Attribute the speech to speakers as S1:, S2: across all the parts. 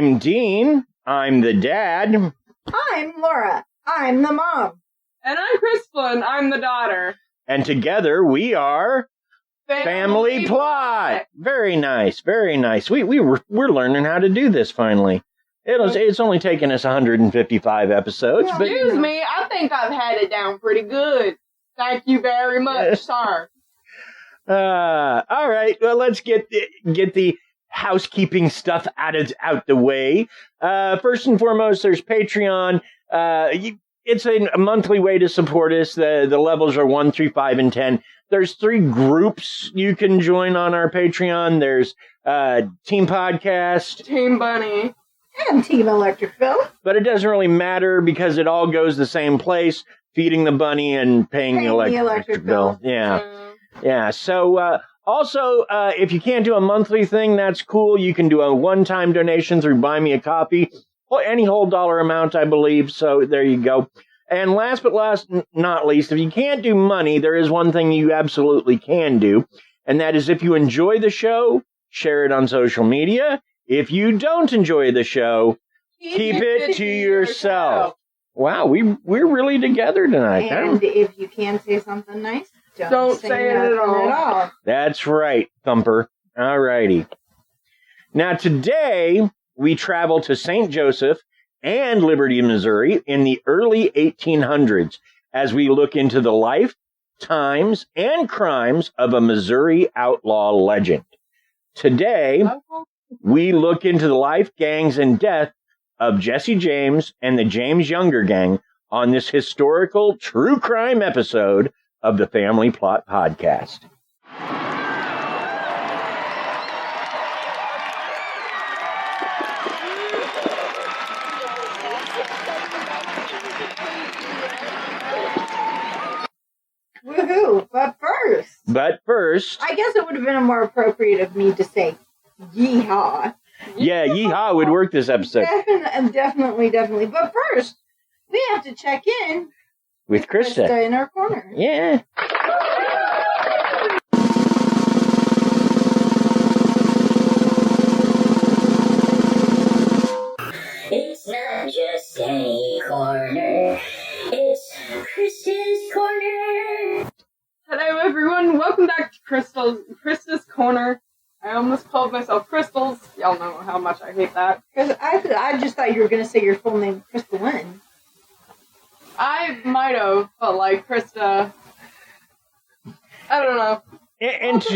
S1: I'm Dean. I'm the dad.
S2: I'm Laura. I'm the mom.
S3: And I'm Krysta, and I'm the daughter.
S1: And together we are Family Plot. Very nice, very nice. We're learning how to do this finally. It's only taken us 155 episodes.
S2: Yeah,
S1: but
S3: Excuse me, I think I've had it down pretty good. Thank you very much, sir.
S1: All right, well, let's get the housekeeping stuff out the way. First and foremost, there's Patreon. It's a monthly way to support us. The levels are 1 through 5 and 10. There's 3 groups you can join on our Patreon. There's Team Podcast,
S3: Team Bunny,
S2: and Team Electric Bill.
S1: but it doesn't really matter because it all goes the same place: feeding the bunny and paying the electric bill. Yeah. So. Also, if you can't do a monthly thing, that's cool. You can do a one-time donation through Buy Me a Coffee. Well, any whole dollar amount, I believe. So there you go. And last but not least, if you can't do money, there is one thing you absolutely can do. And that is if you enjoy the show, share it on social media. If you don't enjoy the show, keep it to yourself. Wow, we're really together tonight.
S2: And if you can say something nice, don't say it at all.
S1: That's right, Thumper. All righty. Now, today, we travel to St. Joseph and Liberty, Missouri in the early 1800s as we look into the life, times, and crimes of a Missouri outlaw legend. Today, we look into the life, gangs, and death of Jesse James and the James Younger Gang on this historical true crime episode of the Family Plot Podcast.
S2: Woohoo! But first,
S1: I
S2: guess it would have been more appropriate of me to say yeehaw.
S1: Yeah, yeehaw would work this episode.
S2: Definitely. But first, we have to check in
S1: with Krysta
S2: in our corner.
S1: Yeah.
S4: It's not just any corner, it's Krysta's Corner.
S3: Hello, everyone. Welcome back to Krysta's Corner. I almost called myself Crystals. Y'all know how much I hate that.
S2: Because I just thought you were going to say your full name, Krystalyn.
S3: I might have, but like Krysta, I don't know.
S1: And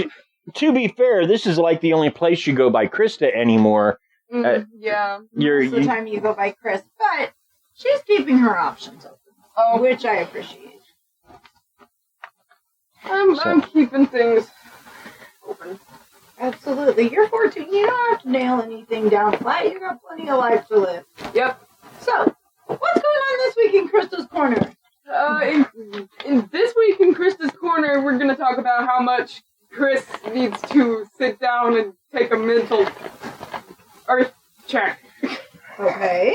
S1: to be fair, this is like the only place you go by Krysta anymore.
S3: Yeah.
S2: Most of the time you go by Chris, but she's keeping her options open, which I appreciate.
S3: I'm keeping things open.
S2: Absolutely. You're 14. You don't have to nail anything down flat. You got plenty of life to live.
S3: Yep.
S2: So, what's going on this week in Krysta's Corner?
S3: In this week in Krysta's Corner, we're going to talk about how much Chris needs to sit down and take a mental earth check.
S2: Okay.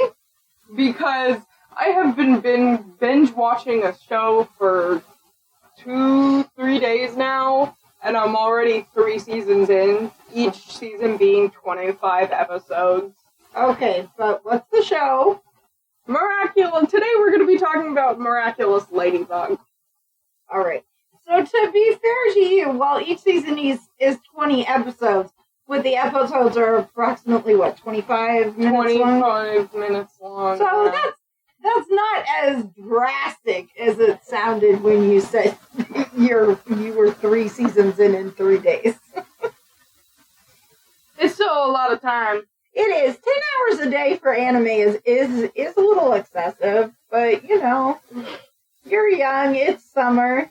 S3: Because I have been binge watching a show for 2-3 days now, and I'm already 3 seasons in, each season being 25 episodes.
S2: Okay, but what's the show?
S3: Miraculous. Today we're going to be talking about Miraculous Ladybug.
S2: Alright. So to be fair to you, while each season is 20 episodes, with the episodes are approximately, 25 minutes long?
S3: 25 minutes long.
S2: So that's not as drastic as it sounded when you said you were 3 seasons in 3 days.
S3: It's still a lot of time.
S2: It is. 10 hours a day for anime is a little excessive, but you know, you're young. It's summer.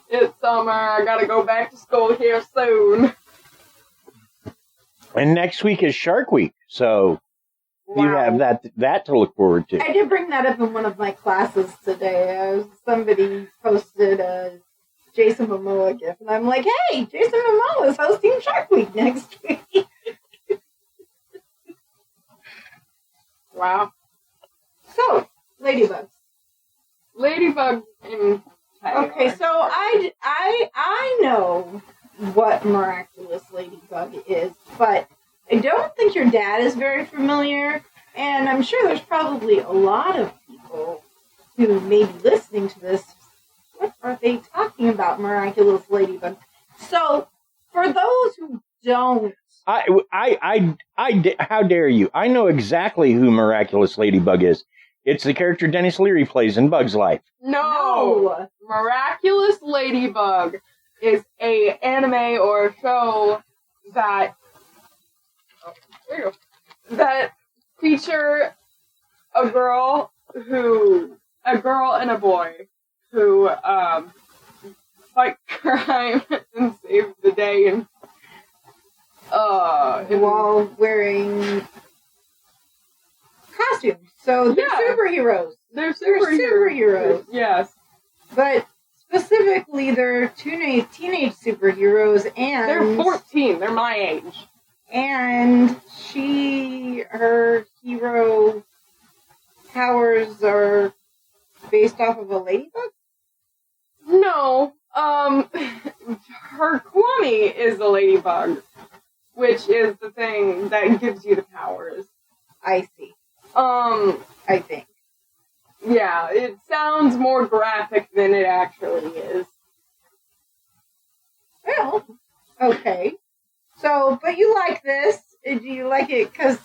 S3: It's summer. I gotta go back to school here soon.
S1: And next week is Shark Week, so you have that to look forward to.
S2: I did bring that up in one of my classes today. Somebody posted a Jason Momoa gif, and I'm like, hey, Jason Momoa is hosting Shark Week next week.
S3: Wow.
S2: So, Ladybugs.
S3: Ladybug in
S2: Okay, so I know what Miraculous Ladybug is, but I don't think your dad is very familiar, and I'm sure there's probably a lot of people who may be listening to this. What are they talking about, Miraculous Ladybug? So, for those who don't...
S1: How dare you? I know exactly who Miraculous Ladybug is. It's the character Dennis Leary plays in Bug's Life.
S3: No! Miraculous Ladybug is a anime or a show that feature a girl and a boy who fight crime and save the day and
S2: while wearing costumes. So they're superheroes.
S3: They're superheroes. Yes.
S2: But specifically, they're teenage superheroes, and...
S3: They're 14. They're my age.
S2: And her hero powers are based off of a ladybug?
S3: No. Her Kwame is the ladybug, which is the thing that gives you the powers.
S2: I see. I think.
S3: Yeah, it sounds more graphic than it actually is.
S2: Well, okay. So, but you like this. Do you like it because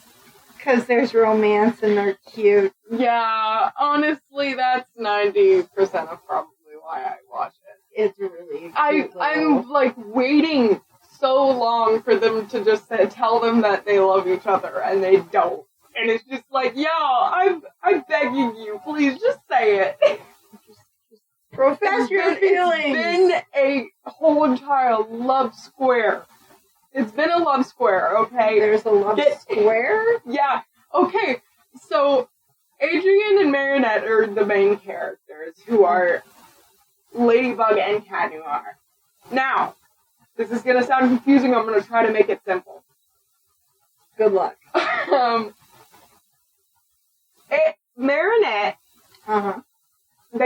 S2: there's romance and they're cute?
S3: Yeah, honestly, that's 90% of probably why I watch it.
S2: It's really cute.
S3: I'm, like, waiting so long for them to just tell them that they love each other, and they don't. And it's just like, y'all, I'm begging you, please just say it.
S2: Profess your feelings.
S3: It's been a whole entire love square. It's been a love square, okay?
S2: There's a love square?
S3: Yeah. Okay, so Adrian and Marinette are the main characters who are Ladybug and Cat Noir. Now, this is going to sound confusing. I'm going to try to make it simple.
S2: Good luck.
S3: Marinette,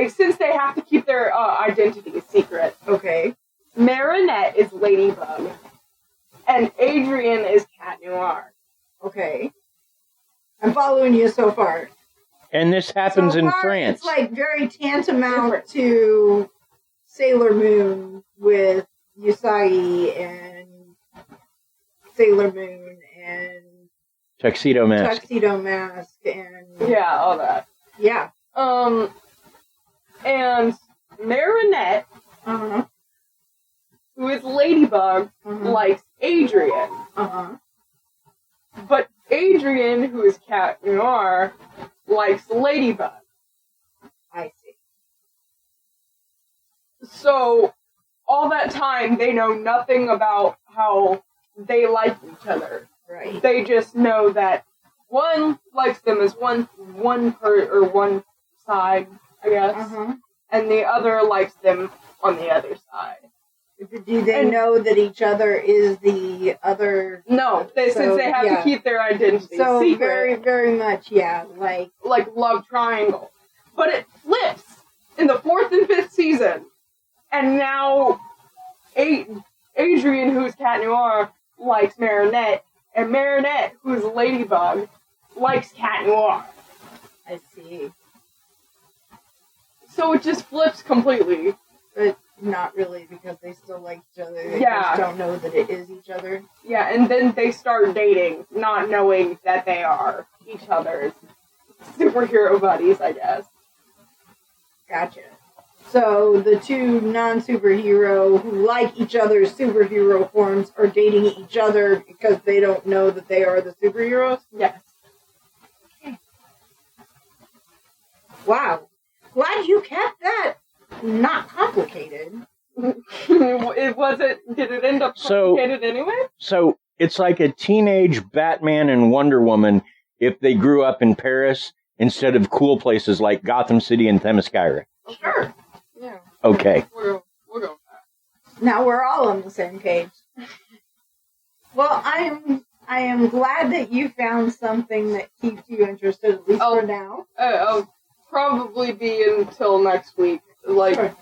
S3: since they have to keep their identity secret.
S2: Okay.
S3: Marinette is Ladybug, and Adrian is Cat Noir.
S2: Okay. I'm following you so far.
S1: And this happens in France.
S2: It's like very tantamount to Sailor Moon with Usagi and Sailor Moon and
S1: Tuxedo Mask
S2: and...
S3: Yeah, all that.
S2: Yeah.
S3: And Marinette, who is Ladybug, likes Adrian. But Adrian, who is Cat Noir, likes Ladybug.
S2: I see.
S3: So, all that time, they know nothing about how they like each other.
S2: Right.
S3: They just know that one likes them as one side, I guess, and the other likes them on the other side.
S2: Do they know that each other is the other?
S3: No, since they have to keep their identity secret.
S2: Very, very much, like
S3: love triangle. But it flips in the 4th and 5th season, and now Adrian, who's Cat Noir, likes Marinette, and Marinette, who's Ladybug, likes Cat Noir.
S2: I see.
S3: So it just flips completely.
S2: But not really, because they still like each other. They just don't know that it is each other.
S3: Yeah, and then they start dating, not knowing that they are each other's superhero buddies, I guess.
S2: Gotcha. So the two non-superhero who like each other's superhero forms are dating each other because they don't know that they are the superheroes?
S3: Yes.
S2: Wow. Glad you kept that not complicated.
S3: Did it end up complicated anyway?
S1: So it's like a teenage Batman and Wonder Woman if they grew up in Paris instead of cool places like Gotham City and Themyscira.
S2: Sure.
S3: Yeah.
S1: Okay.
S3: We'll go with that.
S2: Now we're all on the same page. Well, I am glad that you found something that keeps you interested, at least for now.
S3: I'll probably be until next week. Like,
S2: Sure.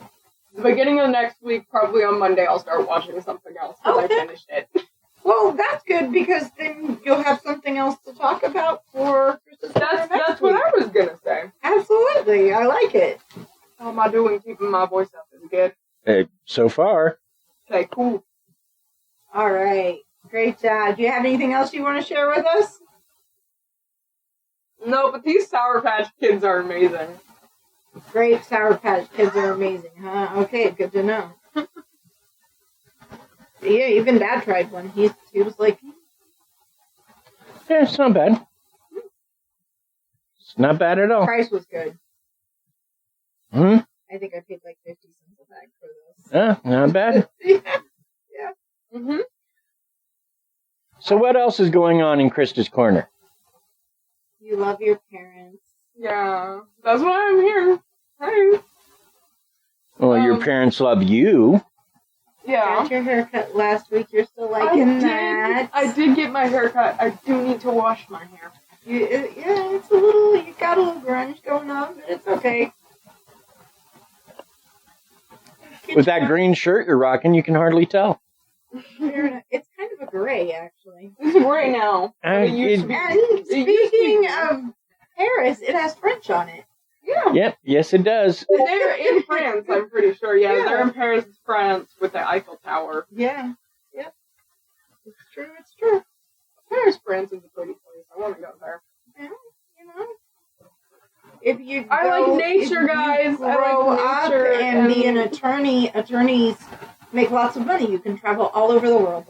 S3: the beginning of next week, probably on Monday, I'll start watching something else because
S2: Okay.
S3: I finished it.
S2: Well, that's good because then you'll have something else to talk about for Christmas.
S3: That's what I was gonna say.
S2: Absolutely, I like it.
S3: How am I doing keeping my voice up? Is it good?
S1: So far,
S3: Okay, cool.
S2: All right, great job. Do you have anything else you want to share with us?
S3: No, but these Sour Patch Kids are amazing.
S2: Great, Sour Patch Kids are amazing, huh? Okay, good to know. Yeah, even Dad tried one. He was like,
S1: yeah, it's not bad. It's not bad at all.
S2: price was good.
S1: Hmm?
S2: I think I paid like 50 cents a bag for this.
S1: Not bad.
S2: Yeah.
S3: Mm-hmm.
S1: So what else is going on in Krysta's Corner?
S2: You love your parents.
S3: Yeah, that's why I'm here. Hey.
S1: Well, your parents love you.
S3: Yeah.
S2: Got your haircut last week. You're still liking that.
S3: I did get my hair cut. I do need to wash my hair.
S2: Yeah, it's a little. You got a little grunge going on, but it's okay.
S1: With that green shirt you're rocking, you can hardly tell.
S2: It's kind of a gray, actually.
S3: It's gray now. But it used to be.
S2: And speaking of Paris, it has French on it.
S3: Yeah.
S1: Yep, yes it does.
S3: They're in France, I'm pretty sure. Yeah,
S2: Yeah.
S3: they're in Paris, France, with the Eiffel Tower.
S2: Yeah. Yep. It's true. It's true.
S3: Paris, France is a pretty place. I want to go there.
S2: Yeah, you know. If you
S3: I like nature, guys. I
S2: Grow
S3: like nature
S2: up and be an attorney. Attorneys make lots of money. You can travel all over the world.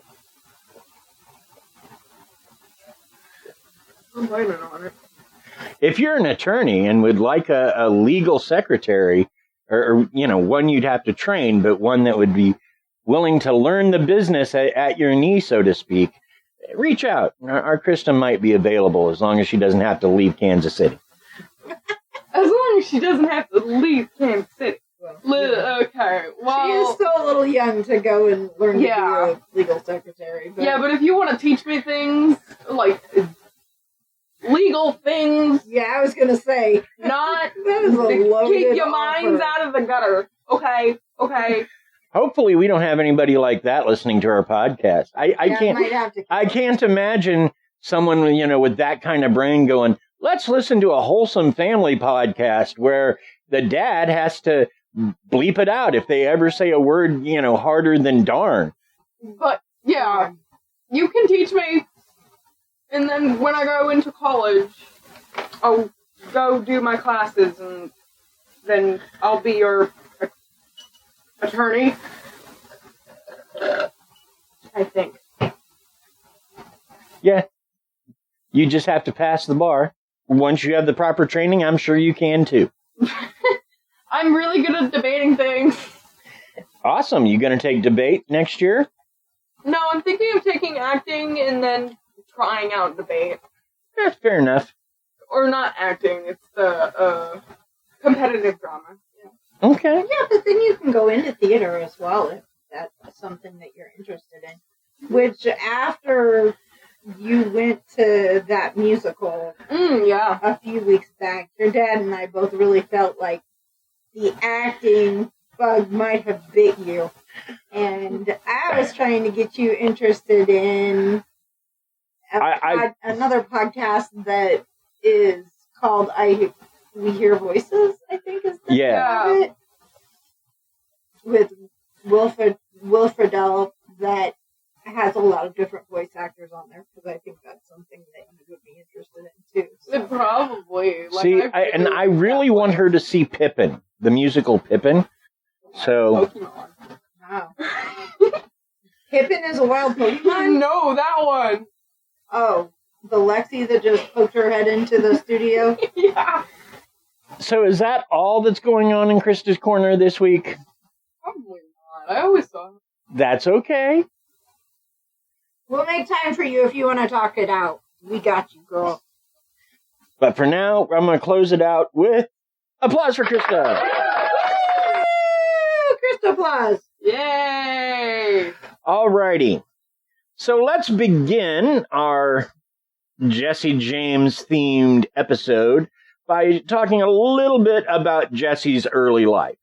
S3: I'm blaming on it.
S1: If you're an attorney and would like a legal secretary, or one you'd have to train, but one that would be willing to learn the business at your knee, so to speak, reach out. Our Krysta might be available as long as she doesn't have to leave Kansas City.
S3: As long as she doesn't have to leave Kansas City. Okay, well...
S2: She is still a little young to go and learn to be
S3: Yeah.
S2: a legal secretary. But
S3: Yeah, but if you want to teach me things, like legal things,
S2: yeah, I was gonna say
S3: not
S2: that is a loaded
S3: keep your
S2: offer.
S3: minds out of the gutter. Okay.
S1: Hopefully we don't have anybody like that listening to our podcast. I
S2: Yeah, might have to
S1: I can't imagine someone, with that kind of brain going, let's listen to a wholesome family podcast where the dad has to bleep it out if they ever say a word, harder than darn.
S3: But, yeah, you can teach me, and then when I go into college, I'll go do my classes, and then I'll be your attorney. I think.
S1: Yeah. You just have to pass the bar. Once you have the proper training, I'm sure you can too.
S3: I'm really good at debating things.
S1: Awesome. You going to take debate next year?
S3: No, I'm thinking of taking acting and then trying out debate.
S1: That's fair enough.
S3: Or not acting, it's the competitive drama. Yeah.
S1: Okay.
S2: Yeah, but then you can go into theater as well if that's something that you're interested in. Which, after you went to that musical
S3: Yeah.
S2: a few weeks back, your dad and I both really felt like the acting bug might have bit you. And I was trying to get you interested in another podcast that is called We Hear Voices, I think is the name of it. With Will Friedle, that has a lot of different voice actors on there, because I think that's something that you would be interested in too. So.
S3: Probably.
S1: See, I really want her to see Pippin, the musical Pippin. So,
S3: Pokemon.
S2: Wow. Pippin is a wild Pokemon?
S3: No, that one.
S2: Oh, the Lexi that just poked her head into the studio?
S3: Yeah.
S1: So is that all that's going on in Krysta's Corner this week?
S3: Probably not. I always thought.
S1: That's okay.
S2: We'll make time for you if you want to talk it out. We got you, girl.
S1: But for now, I'm going to close it out with applause for Krysta.
S2: Woo! Krysta applause.
S3: Yay!
S1: Alrighty. So let's begin our Jesse James themed episode by talking a little bit about Jesse's early life.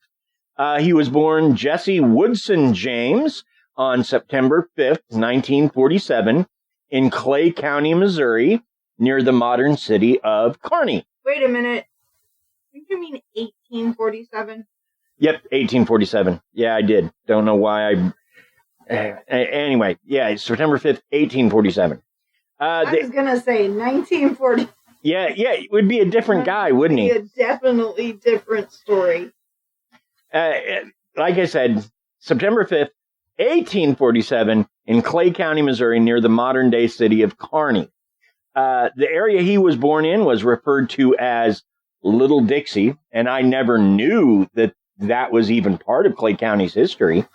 S1: He was born Jesse Woodson James on September 5th, 1947 in Clay County, Missouri, near the modern city of Kearney.
S2: Wait a minute. Did you mean 1847?
S1: Yep, 1847. Yeah, I did. Don't know why anyway, yeah, it's September 5th, 1847.
S2: I was going to say 1940.
S1: Yeah, it would be a different guy, wouldn't he?
S2: A definitely different story.
S1: Like I said, September 5th, 1847, in Clay County, Missouri, near the modern-day city of Kearney. The area he was born in was referred to as Little Dixie, and I never knew that was even part of Clay County's history,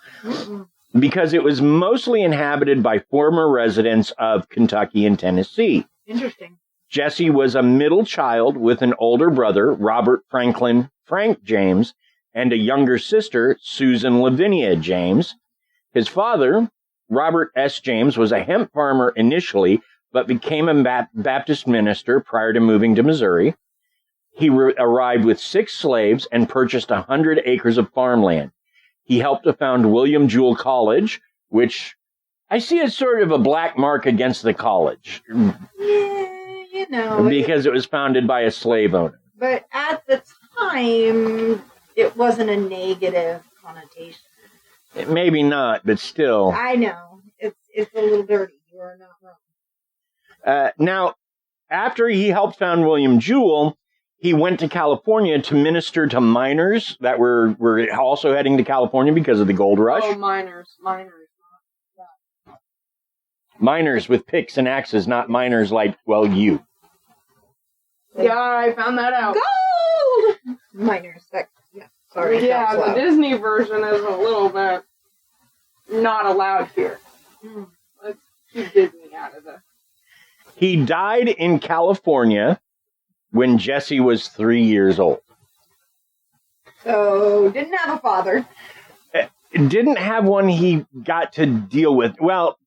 S1: because it was mostly inhabited by former residents of Kentucky and Tennessee.
S2: Interesting.
S1: Jesse was a middle child with an older brother, Robert Franklin Frank James, and a younger sister, Susan Lavinia James. His father, Robert S. James, was a hemp farmer initially, but became a Baptist minister prior to moving to Missouri. He arrived with 6 slaves and purchased 100 acres of farmland. He helped to found William Jewell College, which I see as sort of a black mark against the college.
S2: Yeah, you know.
S1: Because it was founded by a slave owner.
S2: But at the time, it wasn't a negative connotation.
S1: Maybe not, but still.
S2: I know. It's a little dirty. You are not wrong.
S1: Now, after he helped found William Jewell, he went to California to minister to miners that were also heading to California because of the gold rush.
S3: Oh, miners.
S1: Miners with picks and axes, not miners like, well, you.
S3: Yeah, I found that out.
S2: Gold! Miners. Yeah, sorry.
S3: Yeah, the Disney version is a little bit not allowed here. Let's keep Disney out of this.
S1: He died in California when Jesse was 3 years old.
S2: So, didn't have a father.
S1: Didn't have one he got to deal with. Well,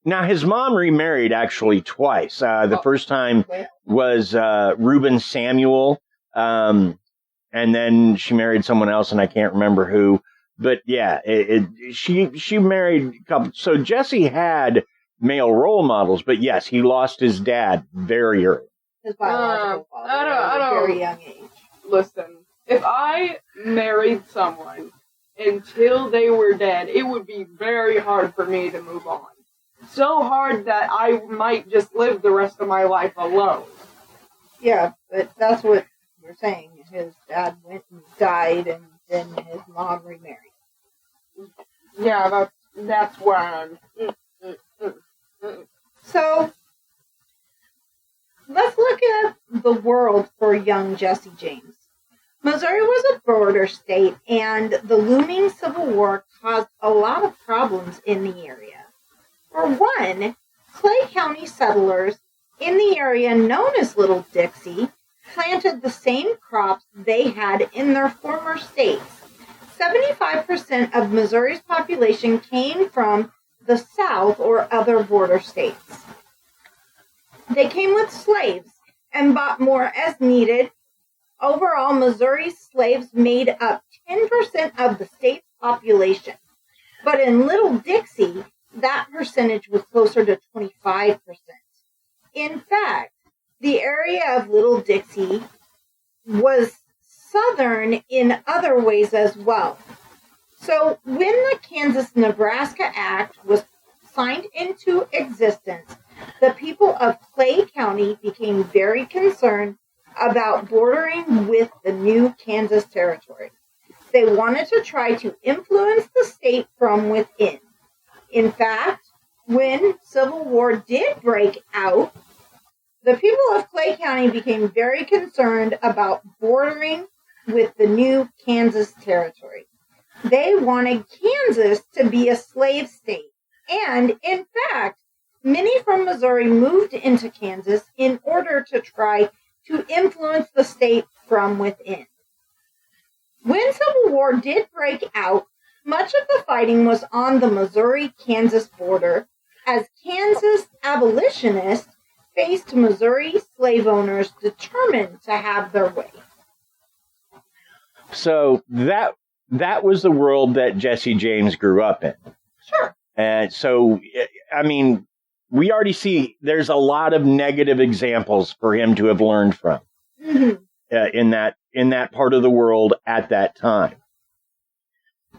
S1: now his mom remarried actually twice. The first time was Reuben Samuel, and then she married someone else, and I can't remember who. But yeah, she married a couple. So Jesse had male role models, but yes, he lost his dad very early.
S2: His biological father at a very young age.
S3: Listen, if I married someone until they were dead, it would be very hard for me to move on. So hard that I might just live the rest of my life alone.
S2: Yeah, but that's what we're saying. His dad went and died, and then his mom remarried.
S3: Yeah, that's where I'm...
S2: So, let's look at the world for young Jesse James. Missouri was a border state, and the looming Civil War caused a lot of problems in the area. For one, Clay County settlers in the area known as Little Dixie planted the same crops they had in their former states. 75% of Missouri's population came from the South or other border states. They came with slaves and bought more as needed. Overall, Missouri's slaves made up 10% of the state's population. But in Little Dixie, that percentage was closer to 25%. In fact, the area of Little Dixie was southern in other ways as well. So when the Kansas-Nebraska Act was signed into existence, the people of Clay County became very concerned about bordering with the new Kansas territory. They wanted to try to influence the state from within. In fact, when Civil War did break out, the people of Clay County became very concerned about bordering with the new Kansas Territory. They wanted Kansas to be a slave state. And, in fact, many from Missouri moved into Kansas in order to try to influence the state from within. When Civil War did break out, much of the fighting was on the Missouri-Kansas border, as Kansas abolitionists faced Missouri slave owners determined to have their way.
S1: So that was the world that Jesse James grew up in.
S2: Sure.
S1: And so, I mean, we already see there's a lot of negative examples for him to have learned from in that part of the world at that time.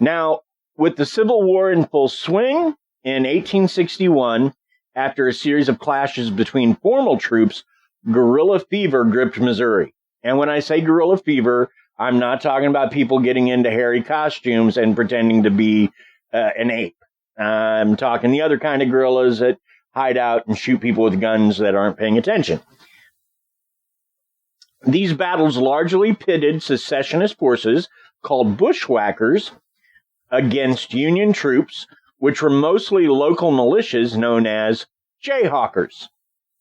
S1: Now, with the Civil War in full swing, in 1861, after a series of clashes between formal troops, guerrilla fever gripped Missouri. And when I say guerrilla fever, I'm not talking about people getting into hairy costumes and pretending to be an ape. I'm talking the other kind of guerrillas that hide out and shoot people with guns that aren't paying attention. These battles largely pitted secessionist forces called bushwhackers against Union troops, which were mostly local militias known as Jayhawkers.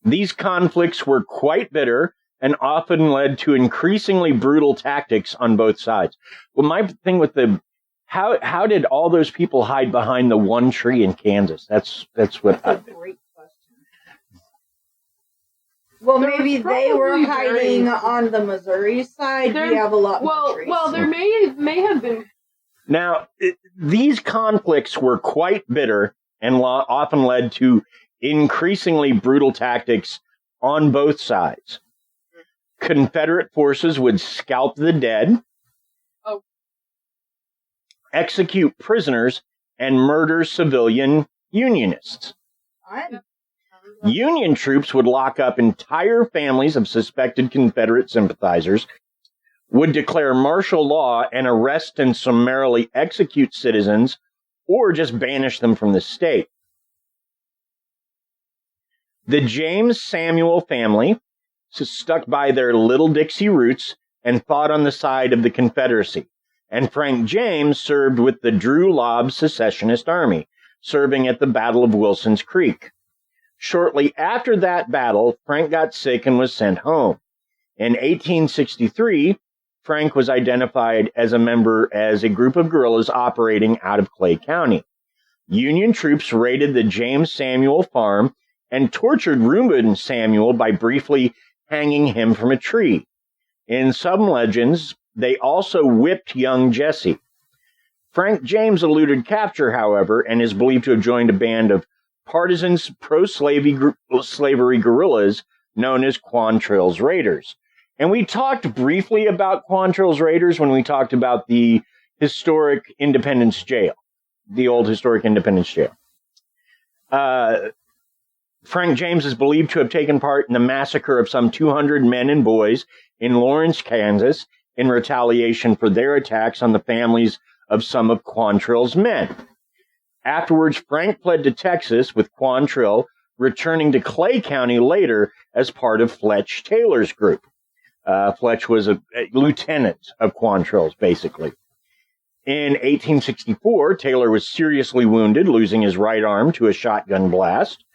S1: These conflicts were quite bitter and often led to increasingly brutal tactics on both sides. Well, my thing with how did all those people hide behind the one tree in Kansas? That's what.
S2: That's a great question. Well, maybe they were hiding on the Missouri side. We have a lot more trees.
S3: Well, there may have been.
S1: Now, these conflicts were quite bitter and often led to increasingly brutal tactics on both sides. Confederate forces would scalp the dead, execute prisoners, and murder civilian Unionists. Union troops would lock up entire families of suspected Confederate sympathizers, would declare martial law and arrest and summarily execute citizens, or just banish them from the state. The James Samuel family stuck by their Little Dixie roots and fought on the side of the Confederacy, and Frank James served with the Drew Lobb Secessionist Army, serving at the Battle of Wilson's Creek. Shortly after that battle, Frank got sick and was sent home. In 1863, Frank was identified as a group of guerrillas operating out of Clay County. Union troops raided the James Samuel farm and tortured Reuben Samuel by briefly hanging him from a tree. In some legends, they also whipped young Jesse. Frank James eluded capture, however, and is believed to have joined a band of partisans pro-slavery guerrillas known as Quantrill's Raiders. And we talked briefly about Quantrill's Raiders when we talked about the historic Independence Jail, the old historic Independence Jail. Frank James is believed to have taken part in the massacre of some 200 men and boys in Lawrence, Kansas, in retaliation for their attacks on the families of some of Quantrill's men. Afterwards, Frank fled to Texas with Quantrill, returning to Clay County later as part of Fletch Taylor's group. Fletch was a lieutenant of Quantrill's, basically. In 1864, Taylor was seriously wounded, losing his right arm to a shotgun blast,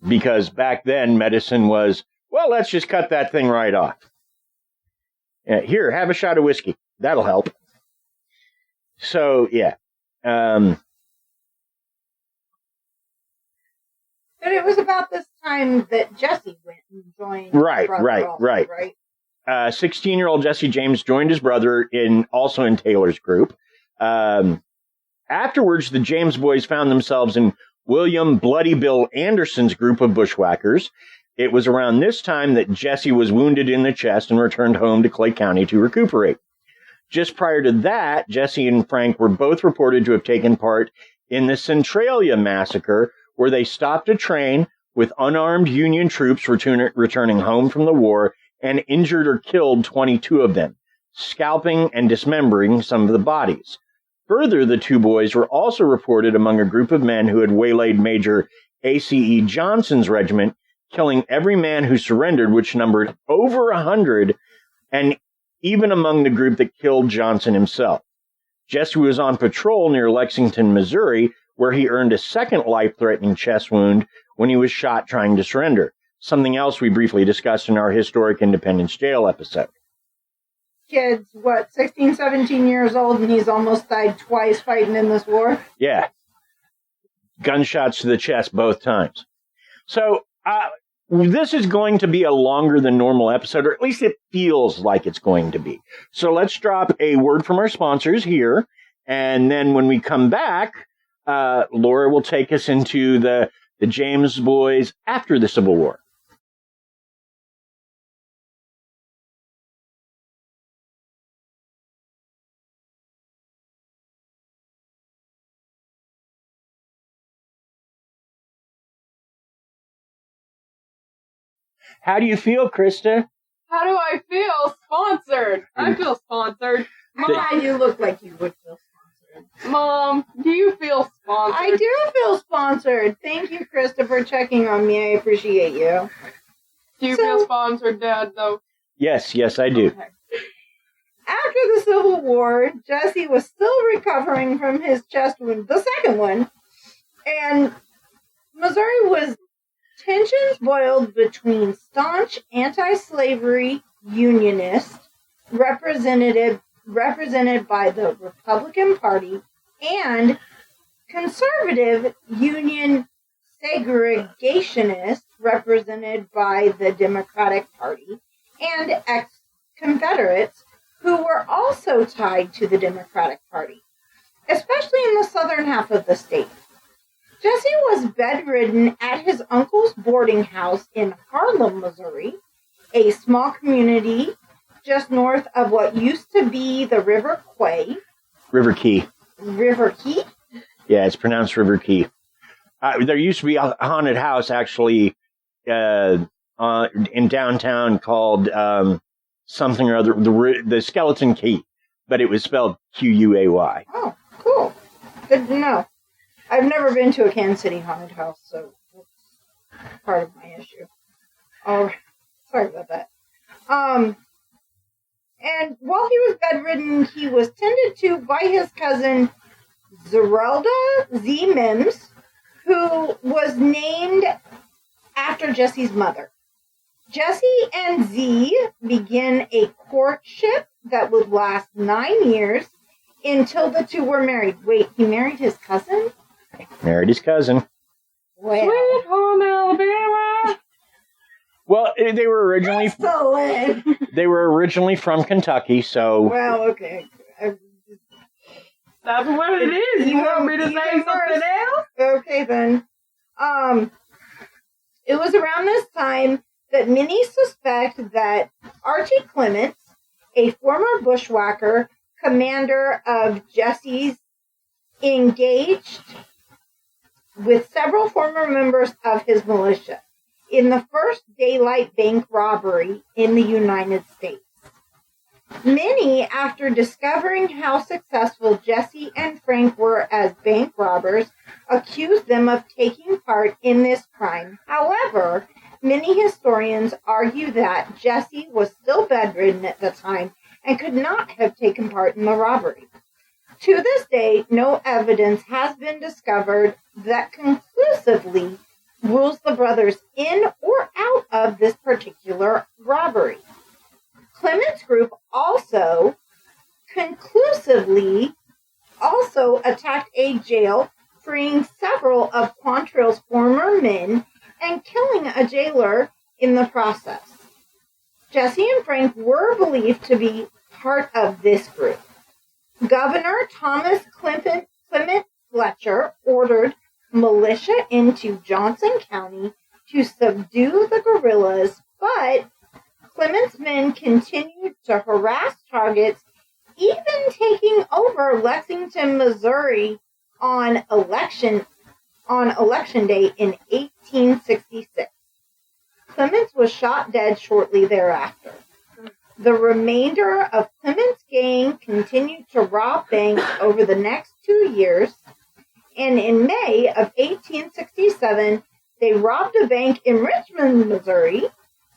S1: because back then medicine was, well, let's just cut that thing right off. Here, have a shot of whiskey. That'll help. So, yeah.
S2: But it was about this time that Jesse went and joined.
S1: Right. 16-year-old Jesse James joined his brother also in Taylor's group. Afterwards, the James boys found themselves in William Bloody Bill Anderson's group of bushwhackers. It was around this time that Jesse was wounded in the chest and returned home to Clay County to recuperate. Just prior to that, Jesse and Frank were both reported to have taken part in the Centralia massacre, where they stopped a train with unarmed Union troops returning home from the war and injured or killed 22 of them, scalping and dismembering some of the bodies. Further, the two boys were also reported among a group of men who had waylaid Major A.C.E. Johnson's regiment, killing every man who surrendered, which numbered over 100, and even among the group that killed Johnson himself. Jesse was on patrol near Lexington, Missouri, where he earned a second life-threatening chest wound when he was shot trying to surrender, something else we briefly discussed in our historic Independence Jail episode.
S2: Kid's, 16, 17 years old, and he's almost died twice fighting in this war?
S1: Yeah. Gunshots to the chest both times. So, this is going to be a longer than normal episode, or at least it feels like it's going to be. So let's drop a word from our sponsors here, and then when we come back, Laura will take us into the James boys after the Civil War. How do you feel, Krysta?
S3: How do I feel? Sponsored. I feel sponsored.
S2: Mom, you look like you would feel sponsored.
S3: Mom, do you feel sponsored?
S2: I do feel sponsored. Thank you, Krysta, for checking on me. I appreciate you.
S3: Do you feel sponsored, Dad, though?
S1: Yes, I do.
S3: Okay.
S2: After the Civil War, Jesse was still recovering from his chest wound, the second one, and Missouri was tensions boiled between staunch anti-slavery Unionists represented by the Republican Party and conservative Union segregationists represented by the Democratic Party and ex-Confederates who were also tied to the Democratic Party, especially in the southern half of the state. Jesse was bedridden at his uncle's boarding house in Harlem, Missouri, a small community just north of what used to be the River Quay.
S1: River Key.
S2: River Key?
S1: Yeah, it's pronounced River Key. There used to be a haunted house, actually, in downtown called something or other, the Skeleton Key, but it was spelled Quay.
S2: Oh, cool. Good to know. I've never been to a Kansas City haunted house, so that's part of my issue. Oh, sorry about that. And while he was bedridden, he was tended to by his cousin Zerelda Z. Mims, who was named after Jesse's mother. Jesse and Z began a courtship that would last 9 years until the two were married. Wait, he married his cousin?
S1: Married his cousin.
S2: Well,
S3: Sweet home Alabama.
S1: Well, they were originally
S2: excellent.
S1: they were originally from Kentucky, so
S2: Well, okay.
S3: That's what it is. You want me to say something else?
S2: Okay, then. It was around this time that many suspect that Archie Clements, a former bushwhacker, commander of Jesse's, engaged with several former members of his militia in the first daylight bank robbery in the United States. Many, after discovering how successful Jesse and Frank were as bank robbers, accused them of taking part in this crime. However, many historians argue that Jesse was still bedridden at the time and could not have taken part in the robbery. To this day, no evidence has been discovered that conclusively rules the brothers in or out of this particular robbery. Clements' group also conclusively attacked a jail, freeing several of Quantrill's former men and killing a jailer in the process. Jesse and Frank were believed to be part of this group. Governor Thomas Clement Fletcher ordered militia into Johnson County to subdue the guerrillas, but Clement's men continued to harass targets, even taking over Lexington, Missouri on election day in 1866. Clements was shot dead shortly thereafter. The remainder of Clement's gang continued to rob banks over the next 2 years, and in May of 1867, they robbed a bank in Richmond, Missouri,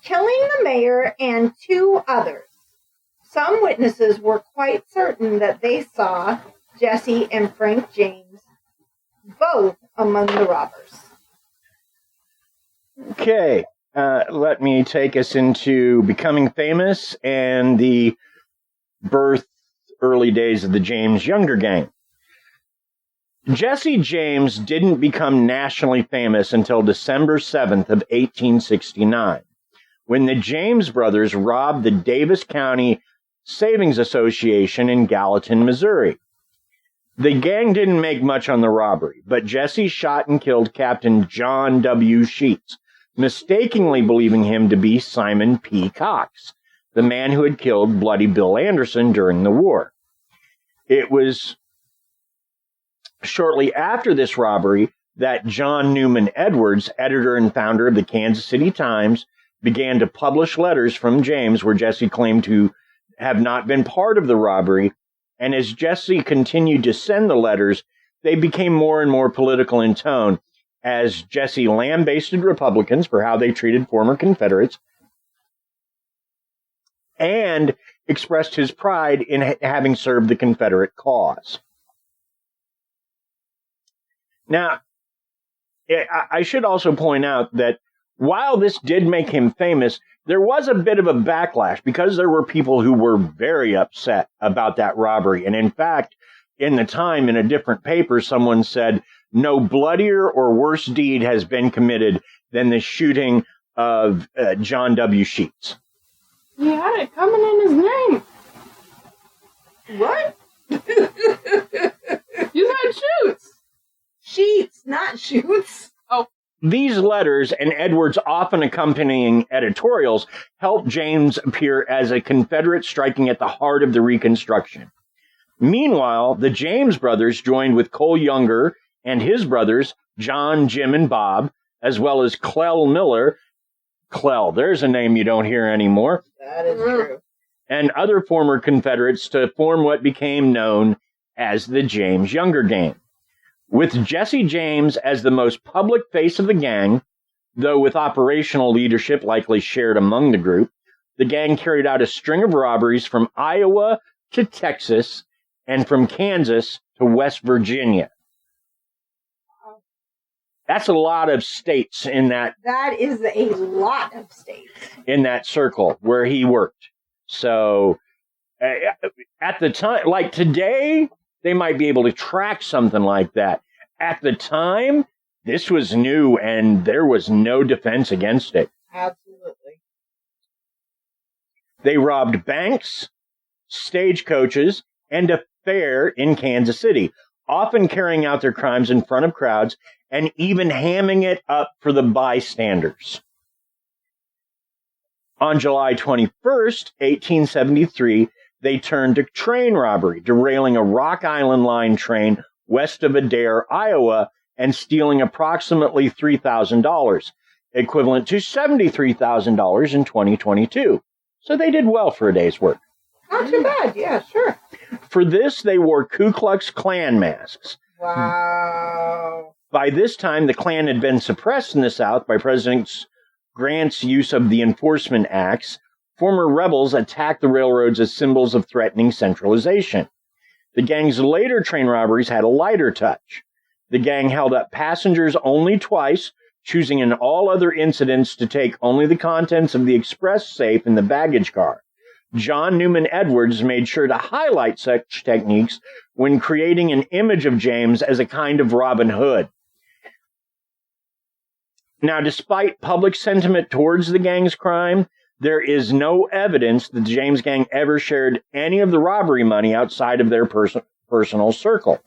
S2: killing the mayor and 2 others. Some witnesses were quite certain that they saw Jesse and Frank James both among the robbers.
S1: Okay, let me take us into becoming famous and the early days of the James Younger Gang. Jesse James didn't become nationally famous until December 7th of 1869, when the James brothers robbed the Davis County Savings Association in Gallatin, Missouri. The gang didn't make much on the robbery, but Jesse shot and killed Captain John W. Sheets, mistakenly believing him to be Simon P. Cox, the man who had killed Bloody Bill Anderson during the war. It was shortly after this robbery that John Newman Edwards, editor and founder of the Kansas City Times, began to publish letters from James where Jesse claimed to have not been part of the robbery, and as Jesse continued to send the letters, they became more and more political in tone, as Jesse lambasted Republicans for how they treated former Confederates, and expressed his pride in having served the Confederate cause. Now, I should also point out that while this did make him famous, there was a bit of a backlash because there were people who were very upset about that robbery. And in fact, in the time, in a different paper, someone said, no bloodier or worse deed has been committed than the shooting of John W. Sheets.
S3: He had it coming in his name.
S2: What?
S3: You said shoots.
S2: Sheets, not shoots.
S3: Oh.
S1: These letters and Edwards' often accompanying editorials helped James appear as a Confederate striking at the heart of the Reconstruction. Meanwhile, the James brothers joined with Cole Younger and his brothers, John, Jim, and Bob, as well as Clell Miller. Clell, there's a name you don't hear anymore.
S2: That is true.
S1: And other former Confederates to form what became known as the James Younger Gang. With Jesse James as the most public face of the gang, though with operational leadership likely shared among the group, the gang carried out a string of robberies from Iowa to Texas and from Kansas to West Virginia. That's a lot of states in that.
S2: That is a lot of states.
S1: In that circle where he worked. So at the time, like today, they might be able to track something like that. At the time, this was new and there was no defense against it.
S2: Absolutely.
S1: They robbed banks, stagecoaches, and a fair in Kansas City, often carrying out their crimes in front of crowds and even hamming it up for the bystanders. On July 21st, 1873, they turned to train robbery, derailing a Rock Island Line train west of Adair, Iowa, and stealing approximately $3,000, equivalent to $73,000 in 2022. So they did well for a day's work.
S2: Not too bad, yeah, sure.
S1: For this, they wore Ku Klux Klan masks.
S2: Wow.
S1: By this time, the Klan had been suppressed in the South by President Grant's use of the Enforcement Acts. Former rebels attacked the railroads as symbols of threatening centralization. The gang's later train robberies had a lighter touch. The gang held up passengers only twice, choosing in all other incidents to take only the contents of the express safe in the baggage car. John Newman Edwards made sure to highlight such techniques when creating an image of James as a kind of Robin Hood. Now, despite public sentiment towards the gang's crime, there is no evidence that the James gang ever shared any of the robbery money outside of their personal circle.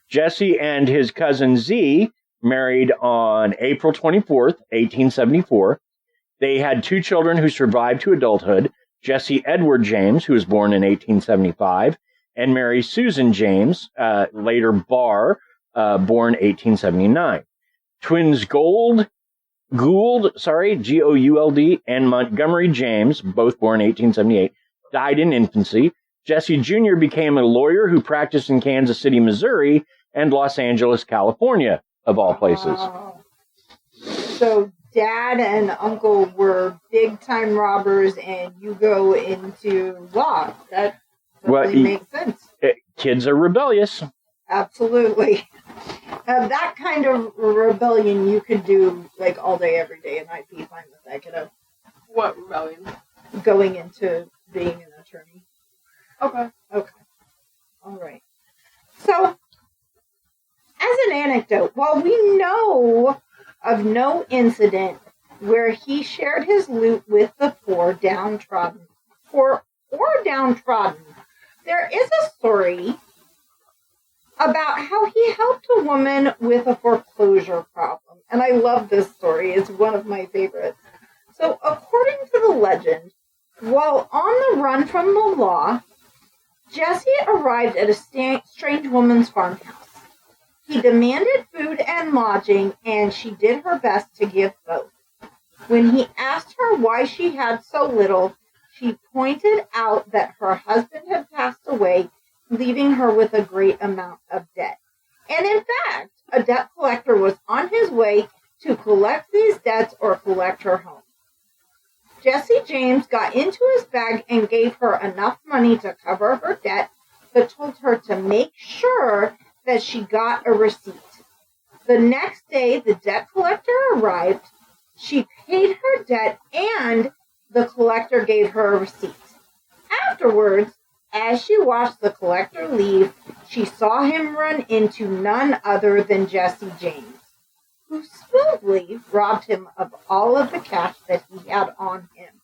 S1: Jesse and his cousin Z married on April 24th, 1874. They had two children who survived to adulthood, Jesse Edward James, who was born in 1875, and Mary Susan James, later Barr, born 1879. Twins Gould, Gould, and Montgomery James, both born 1878, died in infancy. Jesse Jr. became a lawyer who practiced in Kansas City, Missouri, and Los Angeles, California, of all places.
S2: So dad and uncle were big-time robbers and you go into law. That totally makes sense.
S1: Kids are rebellious.
S2: Absolutely. That kind of rebellion you could do like all day, every day, and I'd be fine with that. Could have
S3: What rebellion?
S2: going into being an attorney.
S3: Okay.
S2: All right. So, as an anecdote, while we know of no incident where he shared his loot with the downtrodden, there is a story about how he helped a woman with a foreclosure problem. And I love this story. It's one of my favorites. So, according to the legend, while on the run from the law, Jesse arrived at a strange woman's farmhouse. He demanded food and lodging, and she did her best to give both. When he asked her why she had so little, she pointed out that her husband had passed away, leaving her with a great amount of debt. And in fact, a debt collector was on his way to collect these debts or collect her home. Jesse James got into his bag and gave her enough money to cover her debt, but told her to make sure that she got a receipt. The next day, the debt collector arrived. She paid her debt, and the collector gave her a receipt. Afterwards, as she watched the collector leave, she saw him run into none other than Jesse James, who smoothly robbed him of all of the cash that he had on him,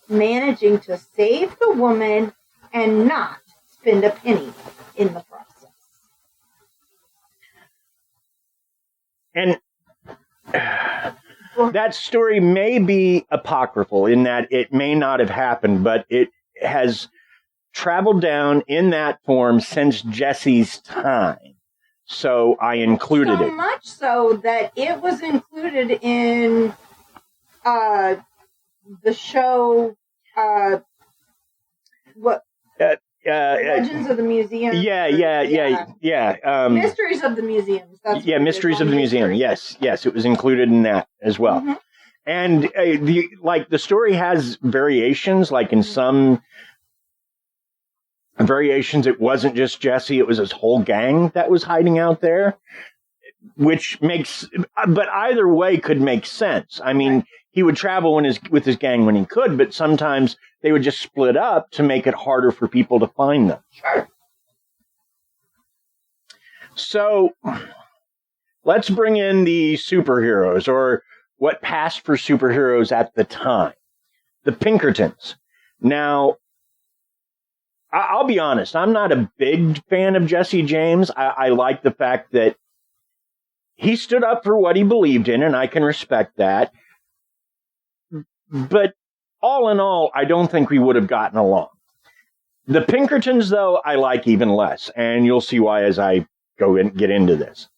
S2: managing to save the woman and not spend a penny in the process.
S1: And that story may be apocryphal in that it may not have happened, but it has traveled down in that form since Jesse's time. So I included it.
S2: So much so that it was included in the show, Legends of the Museum. Mysteries of the Museums.
S1: Mysteries of the Museum. Yes, it was included in that as well. Mm-hmm. And the story has variations. Like in some variations, it wasn't just Jesse; it was his whole gang that was hiding out there, which makes. But either way could make sense. I mean, he would travel with his gang when he could, but sometimes they would just split up to make it harder for people to find them.
S2: Sure.
S1: So let's bring in the superheroes, or what passed for superheroes at the time. The Pinkertons. Now, I'll be honest, I'm not a big fan of Jesse James. I like the fact that he stood up for what he believed in, and I can respect that. But all in all, I don't think we would have gotten along. The Pinkertons, though, I like even less, and you'll see why as I go and get into this.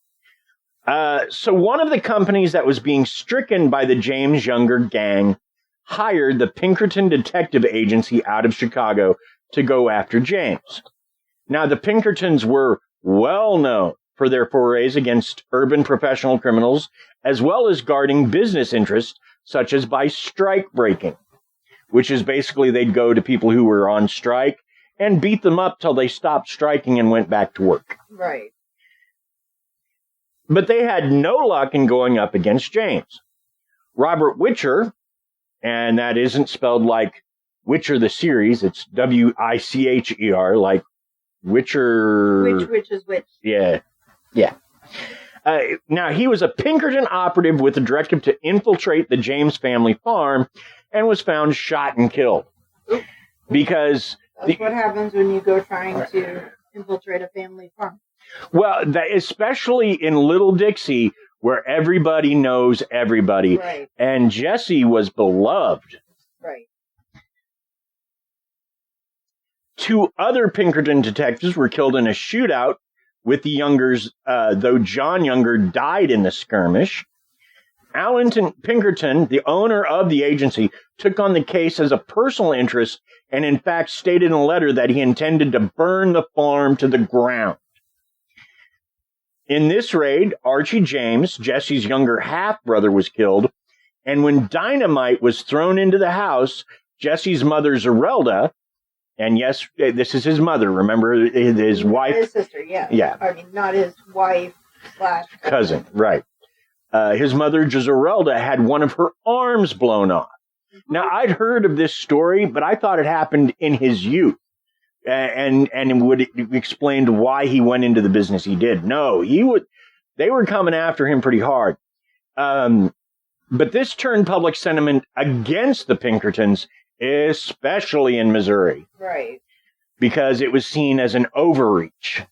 S1: So one of the companies that was being stricken by the James Younger gang hired the Pinkerton Detective Agency out of Chicago to go after James. Now, the Pinkertons were well known for their forays against urban professional criminals, as well as guarding business interests, such as by strike breaking, which is basically they'd go to people who were on strike and beat them up till they stopped striking and went back to work.
S2: Right.
S1: But they had no luck in going up against James. Robert Witcher, and that isn't spelled like Witcher the series, it's Wicher, like Witcher.
S2: Which is which.
S1: Yeah. Now, he was a Pinkerton operative with a directive to infiltrate the James family farm and was found shot and killed.
S2: Ooh.
S1: Because...
S2: That's what happens when you go trying to infiltrate a family farm.
S1: Well, especially in Little Dixie, where everybody knows everybody.
S2: Right.
S1: And Jesse was beloved.
S2: Right.
S1: 2 other Pinkerton detectives were killed in a shootout with the Youngers, though John Younger died in the skirmish. Allenton Pinkerton, the owner of the agency, took on the case as a personal interest and in fact stated in a letter that he intended to burn the farm to the ground. In this raid, Archie James, Jesse's younger half-brother, was killed, And when dynamite was thrown into the house, Jesse's mother, Zerelda, and yes, this is his mother, remember, his wife?
S2: His sister, yeah.
S1: Yeah.
S2: I mean, not his wife /
S1: cousin, right. His mother, Zerelda, had one of her arms blown off. Now, I'd heard of this story, but I thought it happened in his youth. And it would explain why he went into the business he did. No, they were coming after him pretty hard. But this turned public sentiment against the Pinkertons, especially in Missouri.
S2: Right.
S1: Because it was seen as an overreach,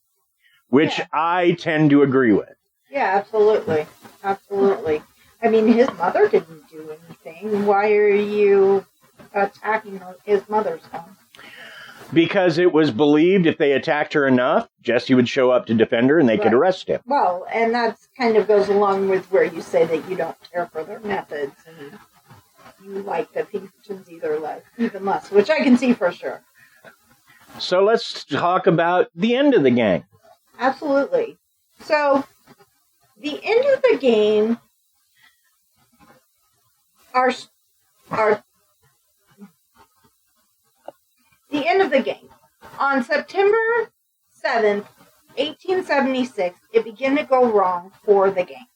S1: which I tend to agree with.
S2: Yeah, absolutely. Absolutely. I mean, his mother didn't do anything. Why are you attacking his mother's home?
S1: Because it was believed if they attacked her enough, Jesse would show up to defend her and they could arrest him.
S2: Well, and that kind of goes along with where you say that you don't care for their methods and you like the Pinkertons even less, which I can see for sure.
S1: So let's talk about the end of the gang.
S2: Absolutely. So, the end of the game the end of the game. On September 7th, 1876, it began to go wrong for the gang.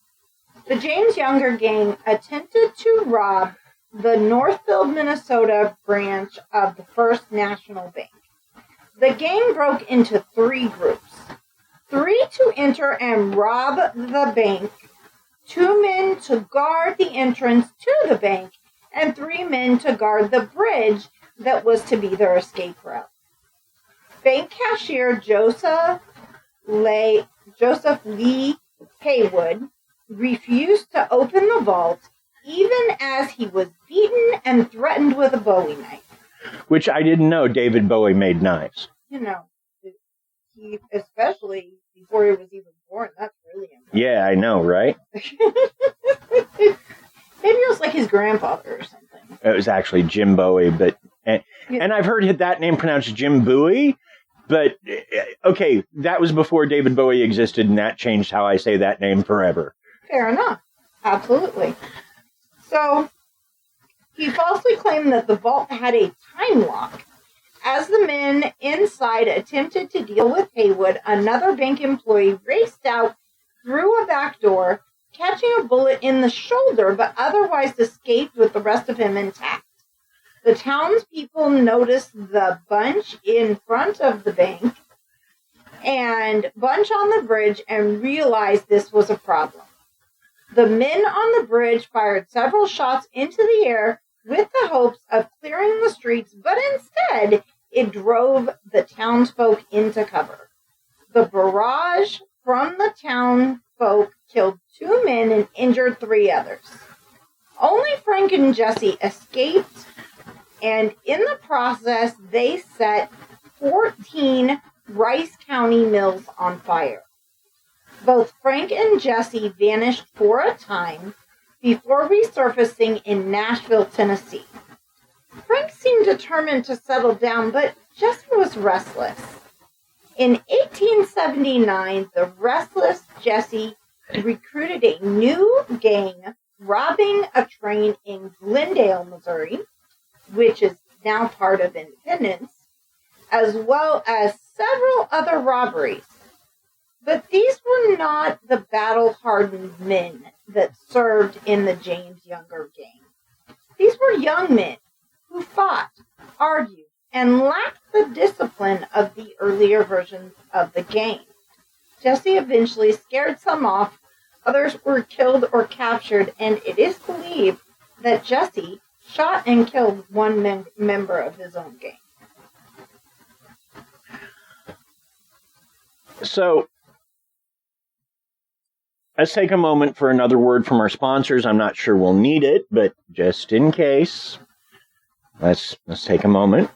S2: The James Younger gang attempted to rob the Northfield, Minnesota branch of the First National Bank. The gang broke into 3 groups. 3 to enter and rob the bank, 2 men to guard the entrance to the bank, and 3 men to guard the bridge that was to be their escape route. Bank cashier Joseph Lee Haywood refused to open the vault even as he was beaten and threatened with a Bowie knife.
S1: Which I didn't know David Bowie made knives.
S2: You know, he, especially before he was even born, that's really impressive.
S1: Yeah, I know, right?
S2: Maybe it was like his grandfather or something.
S1: It was actually Jim Bowie, but and I've heard that name pronounced Jim Bowie, but okay, that was before David Bowie existed, and that changed how I say that name forever.
S2: Fair enough. Absolutely. So, he falsely claimed that the vault had a time lock. As the men inside attempted to deal with Haywood, another bank employee raced out through a back door, catching a bullet in the shoulder, but otherwise escaped with the rest of him intact. The townspeople noticed the bunch in front of the bank and bunch on the bridge and realized this was a problem. The men on the bridge fired several shots into the air with the hopes of clearing the streets, but instead it drove the townsfolk into cover. The barrage from the townsfolk killed 2 men and injured 3 others. Only Frank and Jesse escaped, and in the process, they set 14 Rice County mills on fire. Both Frank and Jesse vanished for a time before resurfacing in Nashville, Tennessee. Frank seemed determined to settle down, but Jesse was restless. In 1879, the restless Jesse recruited a new gang, robbing a train in Glendale, Missouri, which is now part of Independence, as well as several other robberies. But these were not the battle-hardened men that served in the James Younger gang. These were young men who fought, argued, and lacked the discipline of the earlier versions of the gang. Jesse eventually scared some off, others were killed or captured, and it is believed that Jesse shot and killed one member of his own gang.
S1: So, let's take a moment for another word from our sponsors. I'm not sure we'll need it, but just in case, let's take a moment.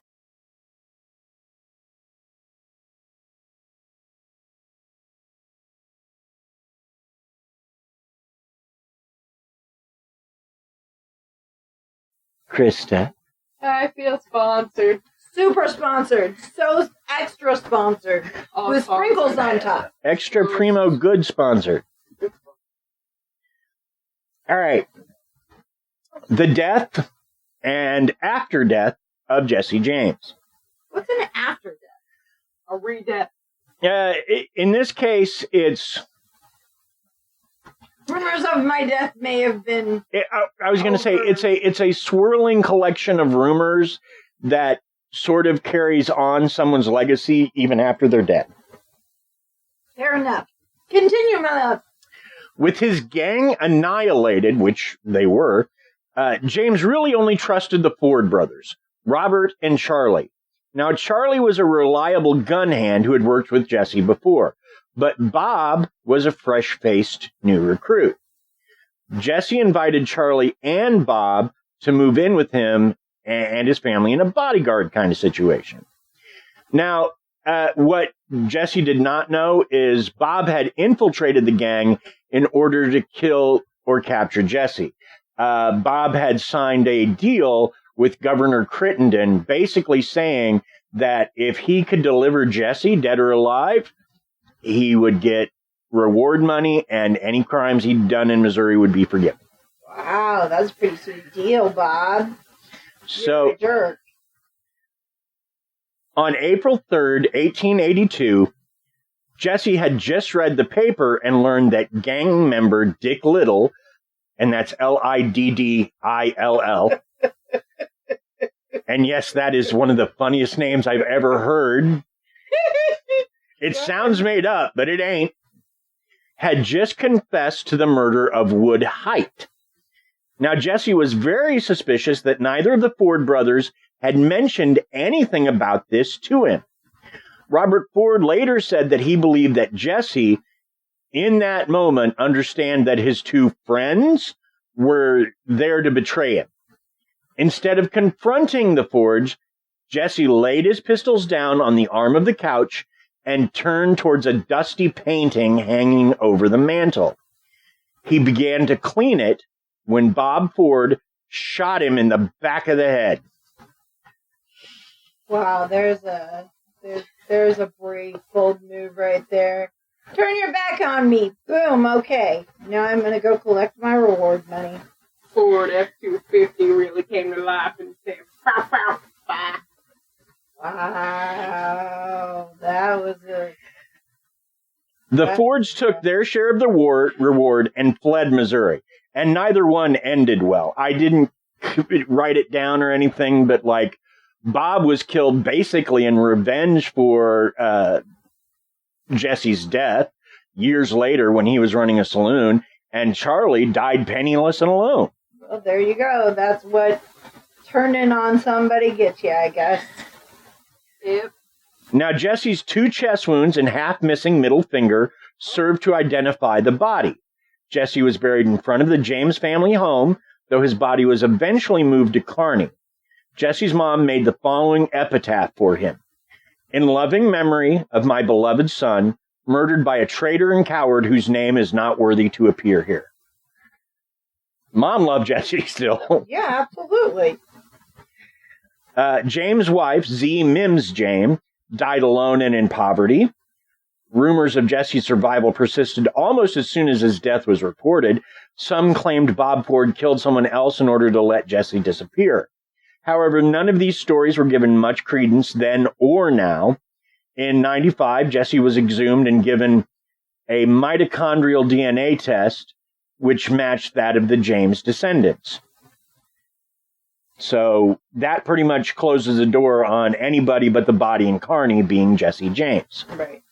S1: Krysta.
S3: I feel sponsored.
S2: Super sponsored. So extra sponsored.
S3: All
S2: with sprinkles
S3: sponsored.
S2: on top.
S1: Extra primo good sponsored. All right. The death and after death of Jesse James.
S2: What's an after death?
S3: A re-death.
S1: In this case, it's...
S2: Rumors of my death may have been...
S1: I was going to say, it's a swirling collection of rumors that sort of carries on someone's legacy even after they're dead.
S2: Fair enough. Continue, my love.
S1: With his gang annihilated, which they were, James really only trusted the Ford brothers, Robert and Charlie. Now, Charlie was a reliable gun hand who had worked with Jesse before, but Bob was a fresh-faced new recruit. Jesse invited Charlie and Bob to move in with him and his family in a bodyguard kind of situation. Now, what Jesse did not know is Bob had infiltrated the gang in order to kill or capture Jesse. Bob had signed a deal with Governor Crittenden, basically saying that if he could deliver Jesse, dead or alive, he would get reward money and any crimes he'd done in Missouri would be forgiven.
S2: Wow, that's a pretty sweet deal, Bob.
S1: So,
S2: you're a jerk.
S1: On April 3rd, 1882, Jesse had just read the paper and learned that gang member Dick Little, and that's Liddill, and yes, that is one of the funniest names I've ever heard. It sounds made up, but it ain't. Had just confessed to the murder of Wood Height. Now, Jesse was very suspicious that neither of the Ford brothers had mentioned anything about this to him. Robert Ford later said that he believed that Jesse, in that moment, understand that his two friends were there to betray him. Instead of confronting the Fords, Jesse laid his pistols down on the arm of the couch and turned towards a dusty painting hanging over the mantel. He began to clean it when Bob Ford shot him in the back of the head.
S2: Wow, there's a brave, bold move right there. Turn your back on me. Boom, okay. Now I'm going to go collect my reward money.
S3: Ford F-250 really came to life and said, "Pow, pow, pow."
S2: Wow, that was a...
S1: The Fords took their share of the reward and fled Missouri, and neither one ended well. I didn't write it down or anything, but like Bob was killed basically in revenge for Jesse's death years later when he was running a saloon, and Charlie died penniless and alone.
S2: Well, there you go. That's what turning on somebody gets you, I guess.
S3: Yep.
S1: Now, Jesse's 2 chest wounds and half-missing middle finger served to identify the body. Jesse was buried in front of the James family home, though his body was eventually moved to Kearney. Jesse's mom made the following epitaph for him. In loving memory of my beloved son, murdered by a traitor and coward whose name is not worthy to appear here. Mom loved Jesse still.
S2: Yeah, absolutely.
S1: James' wife, Z. Mims James, died alone and in poverty. Rumors of Jesse's survival persisted almost as soon as his death was reported. Some claimed Bob Ford killed someone else in order to let Jesse disappear. However, none of these stories were given much credence then or now. In 1995, Jesse was exhumed and given a mitochondrial DNA test, which matched that of the James descendants. So that pretty much closes the door on anybody but the body in Kearney being Jesse James.
S2: Right.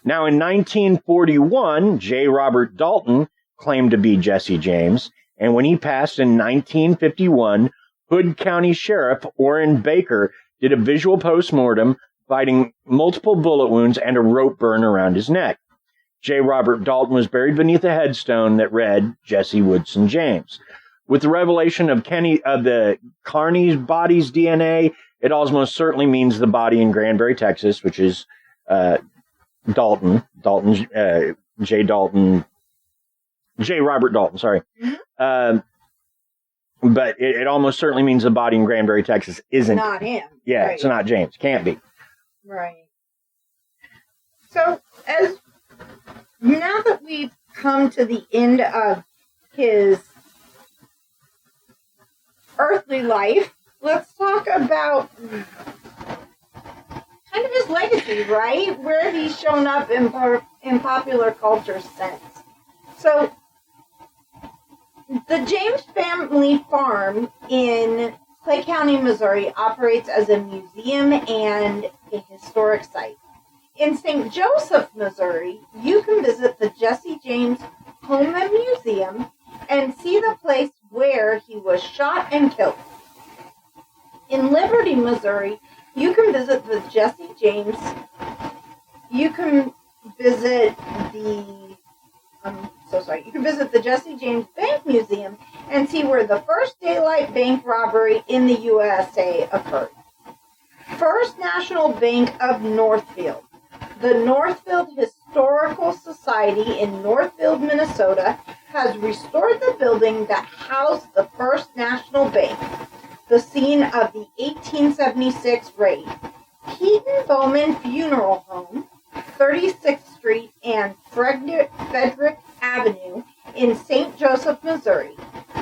S1: Now, in 1941, J. Robert Dalton claimed to be Jesse James, and when he passed in 1951, Hood County Sheriff Orrin Baker did a visual postmortem, finding multiple bullet wounds and a rope burn around his neck. J. Robert Dalton was buried beneath a headstone that read Jesse Woodson James. With the revelation of the Kearney's body's DNA, it almost certainly means the body in Granbury, Texas, which is J. Robert Dalton, sorry.
S2: Mm-hmm.
S1: But it almost certainly means the body in Granbury, Texas isn't.
S2: Not him.
S1: Yeah,
S2: Right.
S1: It's not James. Can't be.
S2: Right. So, now that we've come to the end of his earthly life, let's talk about kind of his legacy, right? Where he's shown up in popular culture since. So, the James family farm in Clay County, Missouri operates as a museum and a historic site. In St. Joseph, Missouri, you can visit the Jesse James Home and Museum and see the place where he was shot and killed. In Liberty, Missouri, you can visit the Jesse James. You can visit the Jesse James Bank Museum and see where the first daylight bank robbery in the USA occurred. First National Bank of Northfield. The Northfield Historical Society in Northfield, Minnesota, has restored the building that housed the First National Bank, the scene of the 1876 raid. Keaton Bowman Funeral Home, 36th Street and Frederick Avenue in St. Joseph, Missouri.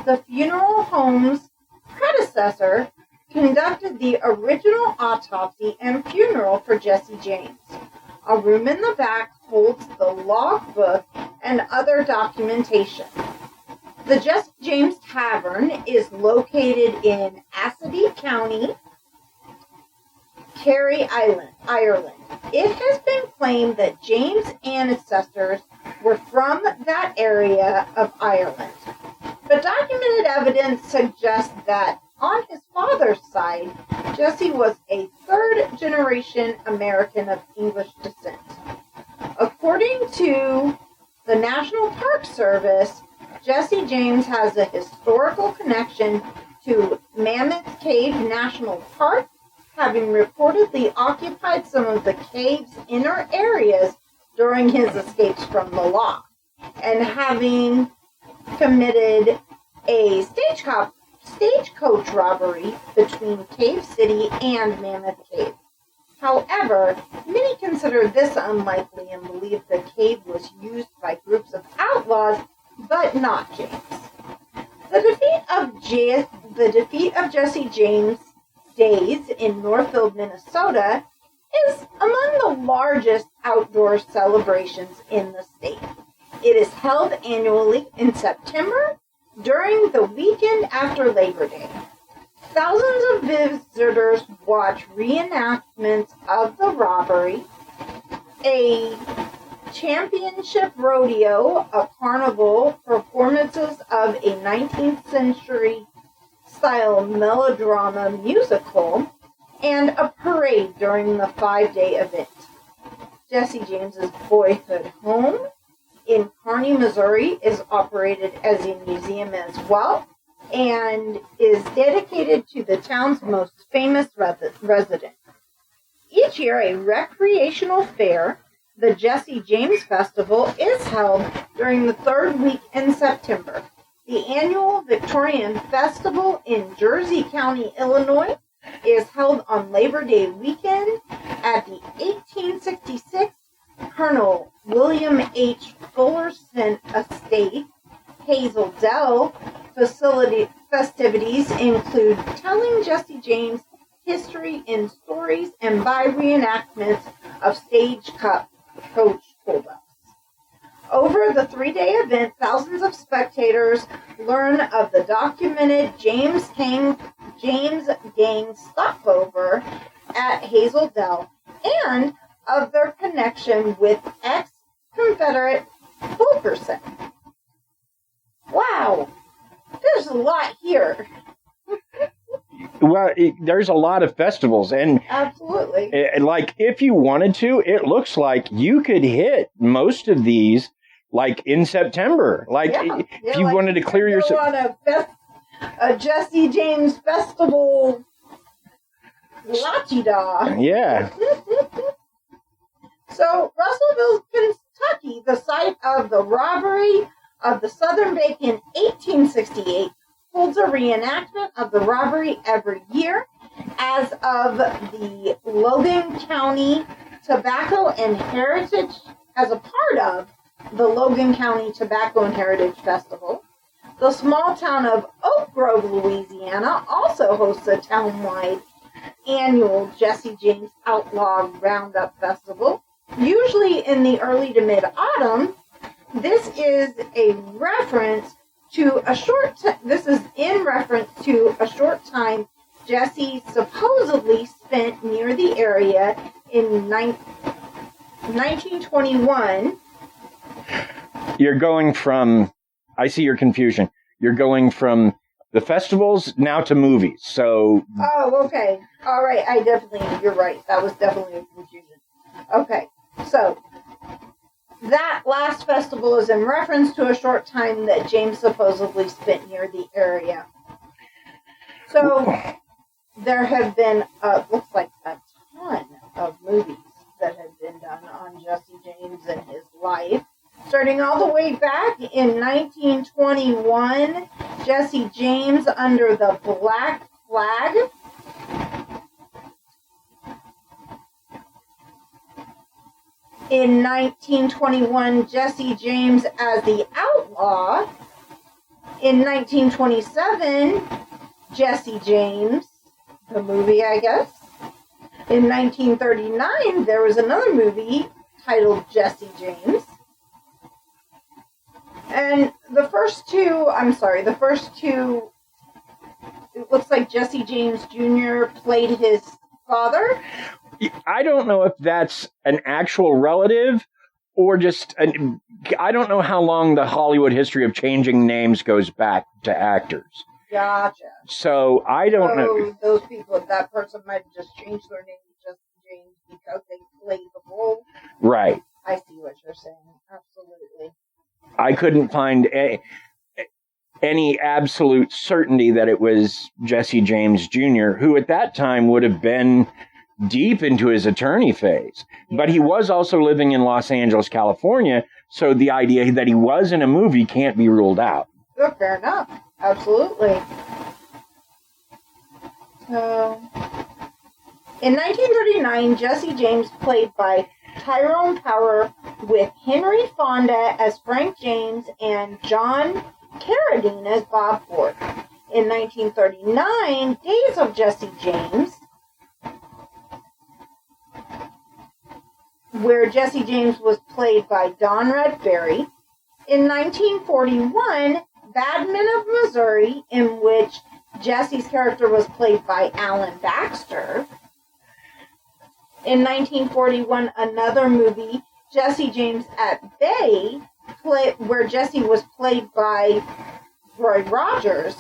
S2: The funeral home's predecessor conducted the original autopsy and funeral for Jesse James. A room in the back holds the logbook and other documentation. The Jesse James Tavern is located in Assateague County, Kerry, Ireland. It has been claimed that James' ancestors were from that area of Ireland. But documented evidence suggests that on his father's side, Jesse was a third-generation American of English descent. According to the National Park Service, Jesse James has a historical connection to Mammoth Cave National Park, having reportedly occupied some of the cave's inner areas during his escapes from the law, and having committed a stagecoach robbery between Cave City and Mammoth Cave. However, many consider this unlikely and believe the cave was used by groups of outlaws, but not James. The defeat of Jesse James' days in Northfield, Minnesota, is among the largest outdoor celebrations in the state. It is held annually in September during the weekend after Labor Day. Thousands of visitors watch reenactments of the robbery, a championship rodeo, a carnival, performances of a 19th century style melodrama musical, and a parade during the 5-day event. Jesse James's boyhood home in Kearney, Missouri is operated as a museum as well, and is dedicated to the town's most famous resident. Each year, a recreational fair, the Jesse James Festival, is held during the third week in September. The annual Victorian Festival in Jersey County, Illinois, is held on Labor Day weekend at the 1866 Colonel William H. Fullerton Estate. Hazel Dell festivities include telling Jesse James history in stories and by reenactments of stagecoach holdups. Over the 3-day event, thousands of spectators learn of the documented James Gang stopover at Hazel Dell and of their connection with ex-confederate Fulkerson. Wow, there's a lot here.
S1: Well, there's a lot of festivals, and
S2: absolutely,
S1: like if you wanted to, it looks like you could hit most of these, like in September. Like if you wanted to clear yourself
S2: on a Jesse James festival, la-chi-da.
S1: Yeah.
S2: So Russellville, Kentucky, the site of the robbery of the Southern Bank in 1868, holds a reenactment of the robbery every year. As of the Logan County Tobacco and Heritage, as a part of the Logan County Tobacco and Heritage Festival, The small town of Oak Grove, Louisiana, also hosts a town-wide annual Jesse James Outlaw Roundup Festival, usually in the early to mid-autumn. This is in reference to a short time Jesse supposedly spent near the area in 1921.
S1: You're going from, I see your confusion. You're going from the festivals now to movies. So.
S2: Oh, okay. All right. You're right. That was definitely a confusion. Okay. So, that last festival is in reference to a short time that James supposedly spent near the area. So, there have been, looks like a ton of movies that have been done on Jesse James and his life. Starting all the way back in 1921, Jesse James Under the Black Flag. In 1921, Jesse James as the Outlaw. In 1927, Jesse James, the movie, I guess. In 1939, there was another movie titled Jesse James. And the first two, it looks like Jesse James Jr. played his father.
S1: I don't know if that's an actual relative or just, I don't know how long the Hollywood history of changing names goes back to actors.
S2: Gotcha.
S1: So I don't know.
S2: Those people, that person might have just changed their name to Jesse James because they played the role.
S1: Right.
S2: I see what you're saying. Absolutely.
S1: I couldn't find any absolute certainty that it was Jesse James Jr., who at that time would have been deep into his attorney phase. Yeah. But he was also living in Los Angeles, California, so the idea that he was in a movie can't be ruled out.
S2: Good, fair enough. Absolutely. So, in 1939, Jesse James played by Tyrone Power with Henry Fonda as Frank James and John Carradine as Bob Ford. In 1939, Days of Jesse James, where Jesse James was played by Don Redberry. In 1941, Badman of Missouri, in which Jesse's character was played by Alan Baxter. In 1941, another movie, Jesse James at Bay, where Jesse was played by Roy Rogers.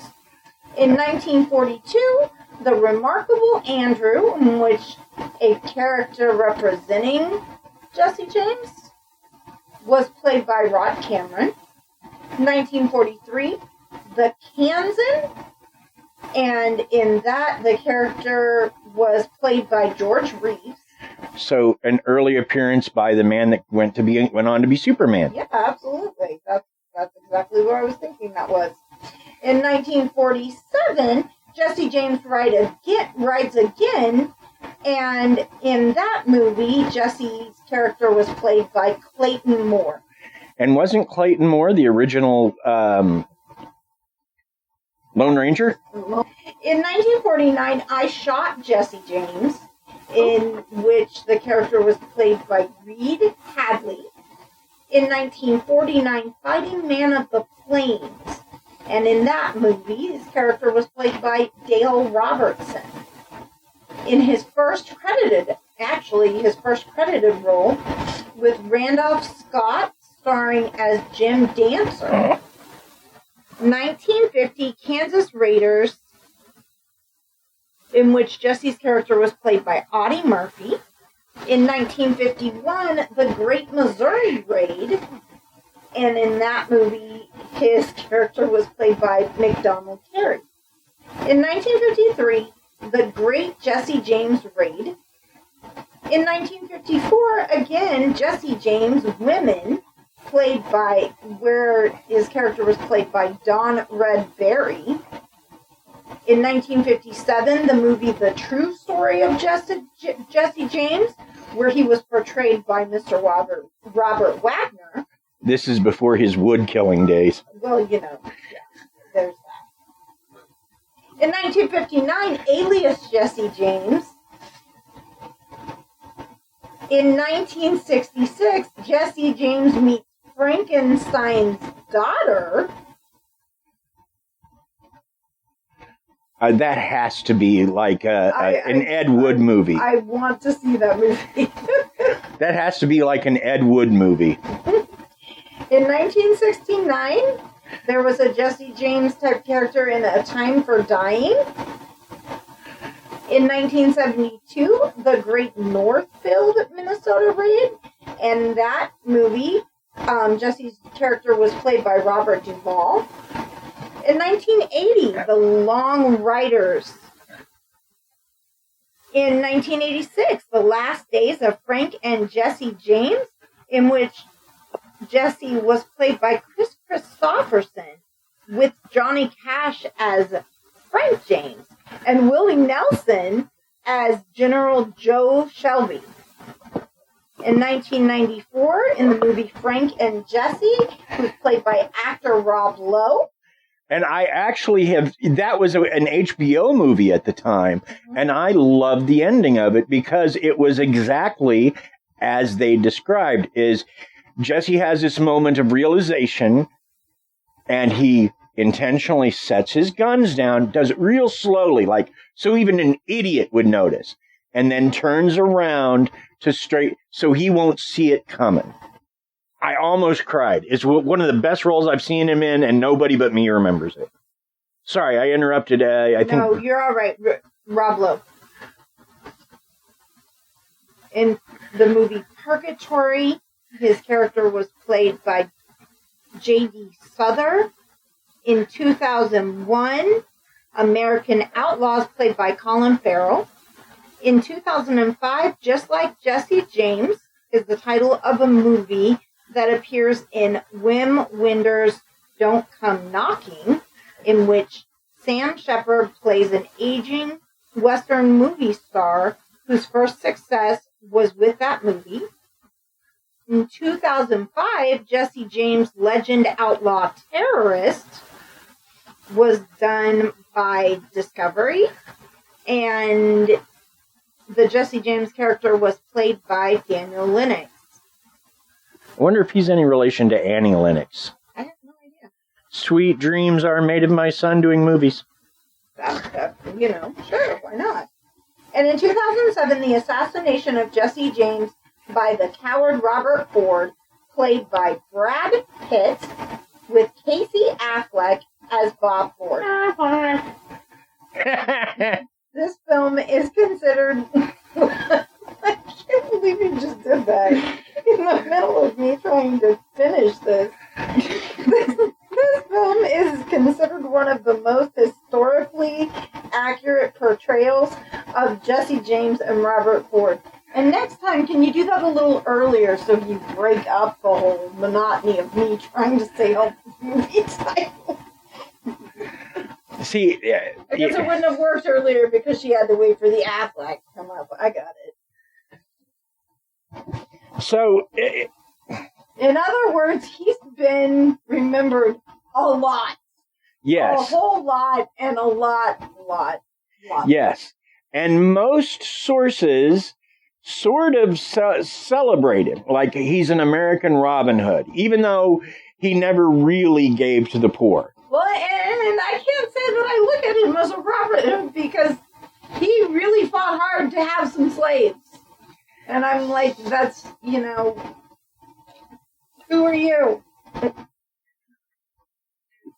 S2: In 1942, The Remarkable Andrew, in which a character representing Jesse James was played by Rod Cameron. 1943, The Kansan, and in that, the character was played by George Reeves.
S1: So, an early appearance by the man that went on to be Superman.
S2: Yeah, absolutely. That's exactly what I was thinking that was. In 1947, Jesse James rides again, and in that movie, Jesse's character was played by Clayton Moore.
S1: And wasn't Clayton Moore the original Lone Ranger?
S2: In 1949, I Shot Jesse James, in which the character was played by Reed Hadley. In 1949, Fighting Man of the Plains, and in that movie, his character was played by Dale Robertson. In his first credited role with Randolph Scott, starring as Jim Dancer. 1950, Kansas Raiders, in which Jesse's character was played by Audie Murphy. In 1951, The Great Missouri Raid, and in that movie, his character was played by McDonald Carey. In 1953, The Great Jesse James Raid. In 1954, again, Jesse James Women, where his character was played by Don Redberry. In 1957, the movie The True Story of Jesse James, where he was portrayed by Mr. Robert Wagner.
S1: This is before his wood killing days.
S2: Well, yeah. there's that. In 1959, Alias Jesse James. In 1966, Jesse James meets Frankenstein's daughter.
S1: That has to be like an Ed Wood movie.
S2: I want to see that movie.
S1: That has to be like an Ed Wood movie.
S2: In 1969, there was a Jesse James type character in A Time for Dying. In 1972, The Great Northfield, Minnesota Raid. And that movie, Jesse's character was played by Robert Duvall. In 1980, The Long Riders. In 1986, The Last Days of Frank and Jesse James, in which Jesse was played by Chris Christopherson, with Johnny Cash as Frank James, and Willie Nelson as General Joe Shelby. In 1994, in the movie Frank and Jesse, who was played by actor Rob Lowe.
S1: And I actually that was an HBO movie at the time, and I loved the ending of it because it was exactly as they described, is Jesse has this moment of realization, and he intentionally sets his guns down, does it real slowly, like so even an idiot would notice, and then turns around to straight so he won't see it coming. I almost cried. It's one of the best roles I've seen him in, and nobody but me remembers it. Sorry, I interrupted.
S2: No, you're all right, Rob Lowe. In the movie Purgatory, his character was played by J.D. Souther. In 2001, American Outlaws, played by Colin Farrell. In 2005, Just Like Jesse James is the title of a movie that appears in Wim Wenders' Don't Come Knocking, in which Sam Shepard plays an aging Western movie star whose first success was with that movie. In 2005, Jesse James' Legend Outlaw Terrorist was done by Discovery, and the Jesse James character was played by Daniel Lennox.
S1: I wonder if he's any relation to Annie Lennox.
S2: I have no idea.
S1: Sweet dreams are made of my son doing movies.
S2: Sure, why not? And in 2007, the assassination of Jesse James by the coward Robert Ford, played by Brad Pitt, with Casey Affleck as Bob Ford. This film is considered... I can't believe you just did that in the middle of me trying to finish this. This film is considered one of the most historically accurate portrayals of Jesse James and Robert Ford. And next time, can you do that a little earlier so you break up the whole monotony of me trying to say all the movie titles?
S1: See,
S2: I guess it wouldn't have worked earlier because she had to wait for the Affleck to come up. I got it.
S1: So,
S2: in other words, he's been remembered a lot.
S1: Yes.
S2: A whole lot and a lot.
S1: Yes. And most sources sort of celebrate him like he's an American Robin Hood, even though he never really gave to the poor.
S2: Well, and I can't say that I look at him as a Robin Hood because he really fought hard to have some slaves. And I'm like, that's, who are you?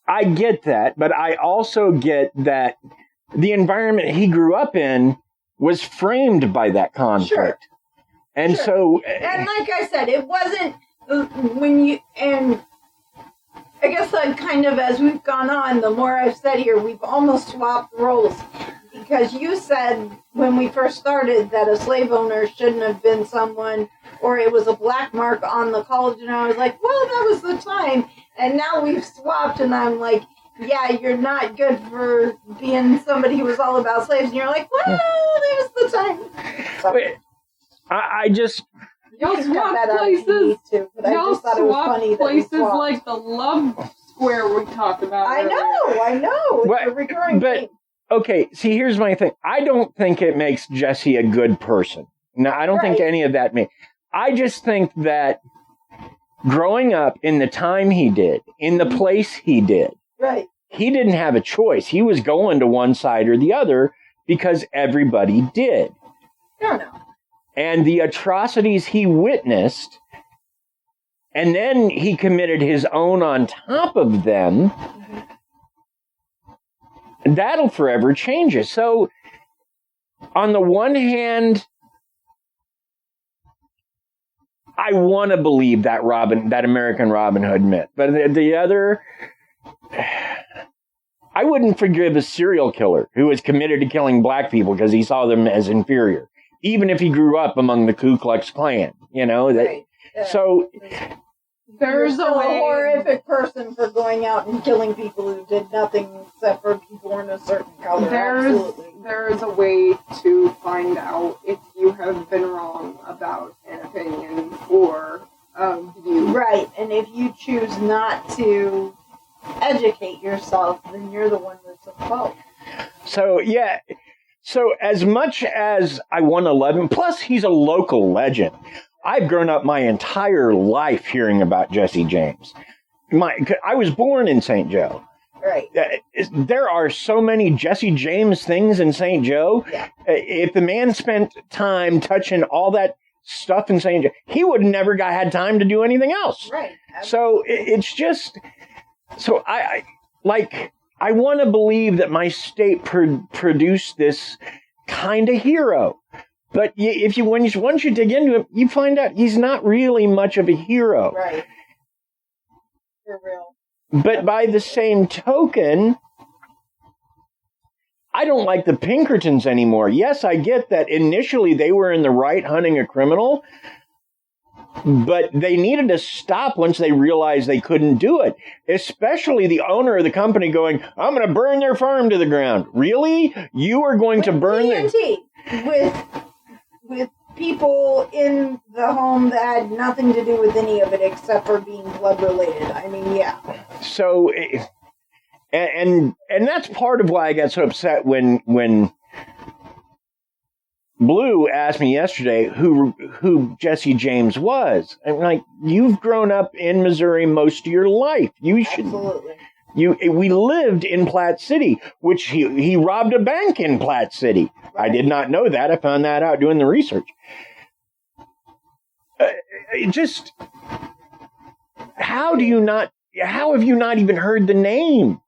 S1: I get that, but I also get that the environment he grew up in was framed by that conflict.
S2: Sure.
S1: And
S2: sure.
S1: so...
S2: And like I said, it wasn't and I guess kind of as we've gone on, the more I've said here, we've almost swapped roles. Because you said when we first started that a slave owner shouldn't have been someone, or it was a black mark on the college, and I was like, well, that was the time. And now we've swapped, and I'm like, yeah, you're not good for being somebody who was all about slaves. And you're like, well, that was the time. So,
S1: wait, I just...
S3: Y'all swap places.
S2: Too, but I just thought it was funny that
S3: places like the love square we talked about.
S2: I know. It's a recurring thing.
S1: Okay, see, here's my thing. I don't think it makes Jesse a good person. No, I don't think any of that I just think that growing up in the time he did, in the place he did, he didn't have a choice. He was going to one side or the other because everybody did.
S2: No.
S1: And the atrocities he witnessed, and then he committed his own on top of them, that'll forever change it. So, on the one hand, I want to believe that American Robin Hood myth. But the other, I wouldn't forgive a serial killer who was committed to killing black people because he saw them as inferior, even if he grew up among the Ku Klux Klan. You know that. So
S2: there's a horrific person for going out and killing people who did nothing except for be born a certain color.
S3: There is a way to find out if you have been wrong about an opinion or a view.
S2: Right, and if you choose not to educate yourself, then you're the one that's at fault.
S1: So, yeah. So, as much as I want to love him, plus he's a local legend. I've grown up my entire life hearing about Jesse James. I was born in St. Joe.
S2: Right.
S1: There are so many Jesse James things in St. Joe.
S2: Yeah.
S1: If the man spent time touching all that stuff in St. Joe, he would never had time to do anything else.
S2: Right.
S1: So it's just, so I want to believe that my state produced this kind of hero. But once you dig into him, you find out he's not really much of a hero.
S2: Right. For real.
S1: But by the same token, I don't like the Pinkertons anymore. Yes, I get that initially they were in the right hunting a criminal, but they needed to stop once they realized they couldn't do it. Especially the owner of the company going, I'm going to burn their farm to the ground. Really? You are going to burn
S2: TNT with people in the home that had nothing to do with any of it except for being blood related. I mean, yeah.
S1: So, and that's part of why I got so upset when Blue asked me yesterday who Jesse James was. I'm like, you've grown up in Missouri most of your life. You should.
S2: Absolutely.
S1: We lived in Platte City, which he robbed a bank in Platte City. Right. I did not know that. I found that out doing the research. How have you not even heard the name?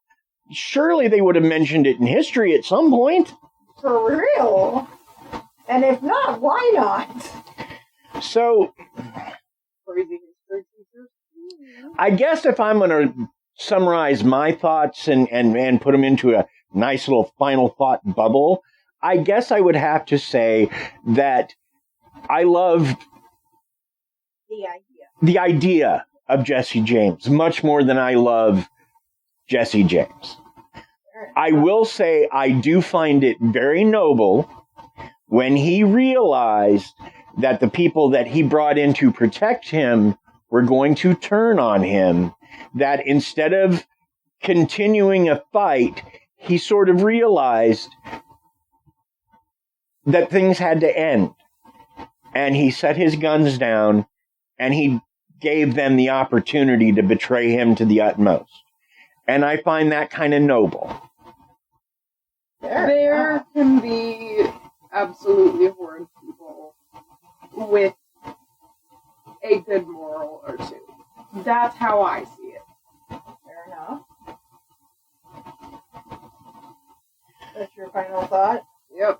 S1: Surely they would have mentioned it in history at some point.
S2: For real. And if not, why not?
S1: So, I guess if I'm going to summarize my thoughts and put them into a nice little final thought bubble, I guess I would have to say that I loved the idea of Jesse James much more than I love Jesse James. I will say I do find it very noble when he realized that the people that he brought in to protect him were going to turn on him, that instead of continuing a fight, he sort of realized that things had to end. And he set his guns down, and he gave them the opportunity to betray him to the utmost. And I find that kind of noble.
S3: There can be absolutely horrid people with a good moral or two. That's how I see it.
S2: Fair enough. That's your final thought?
S3: Yep,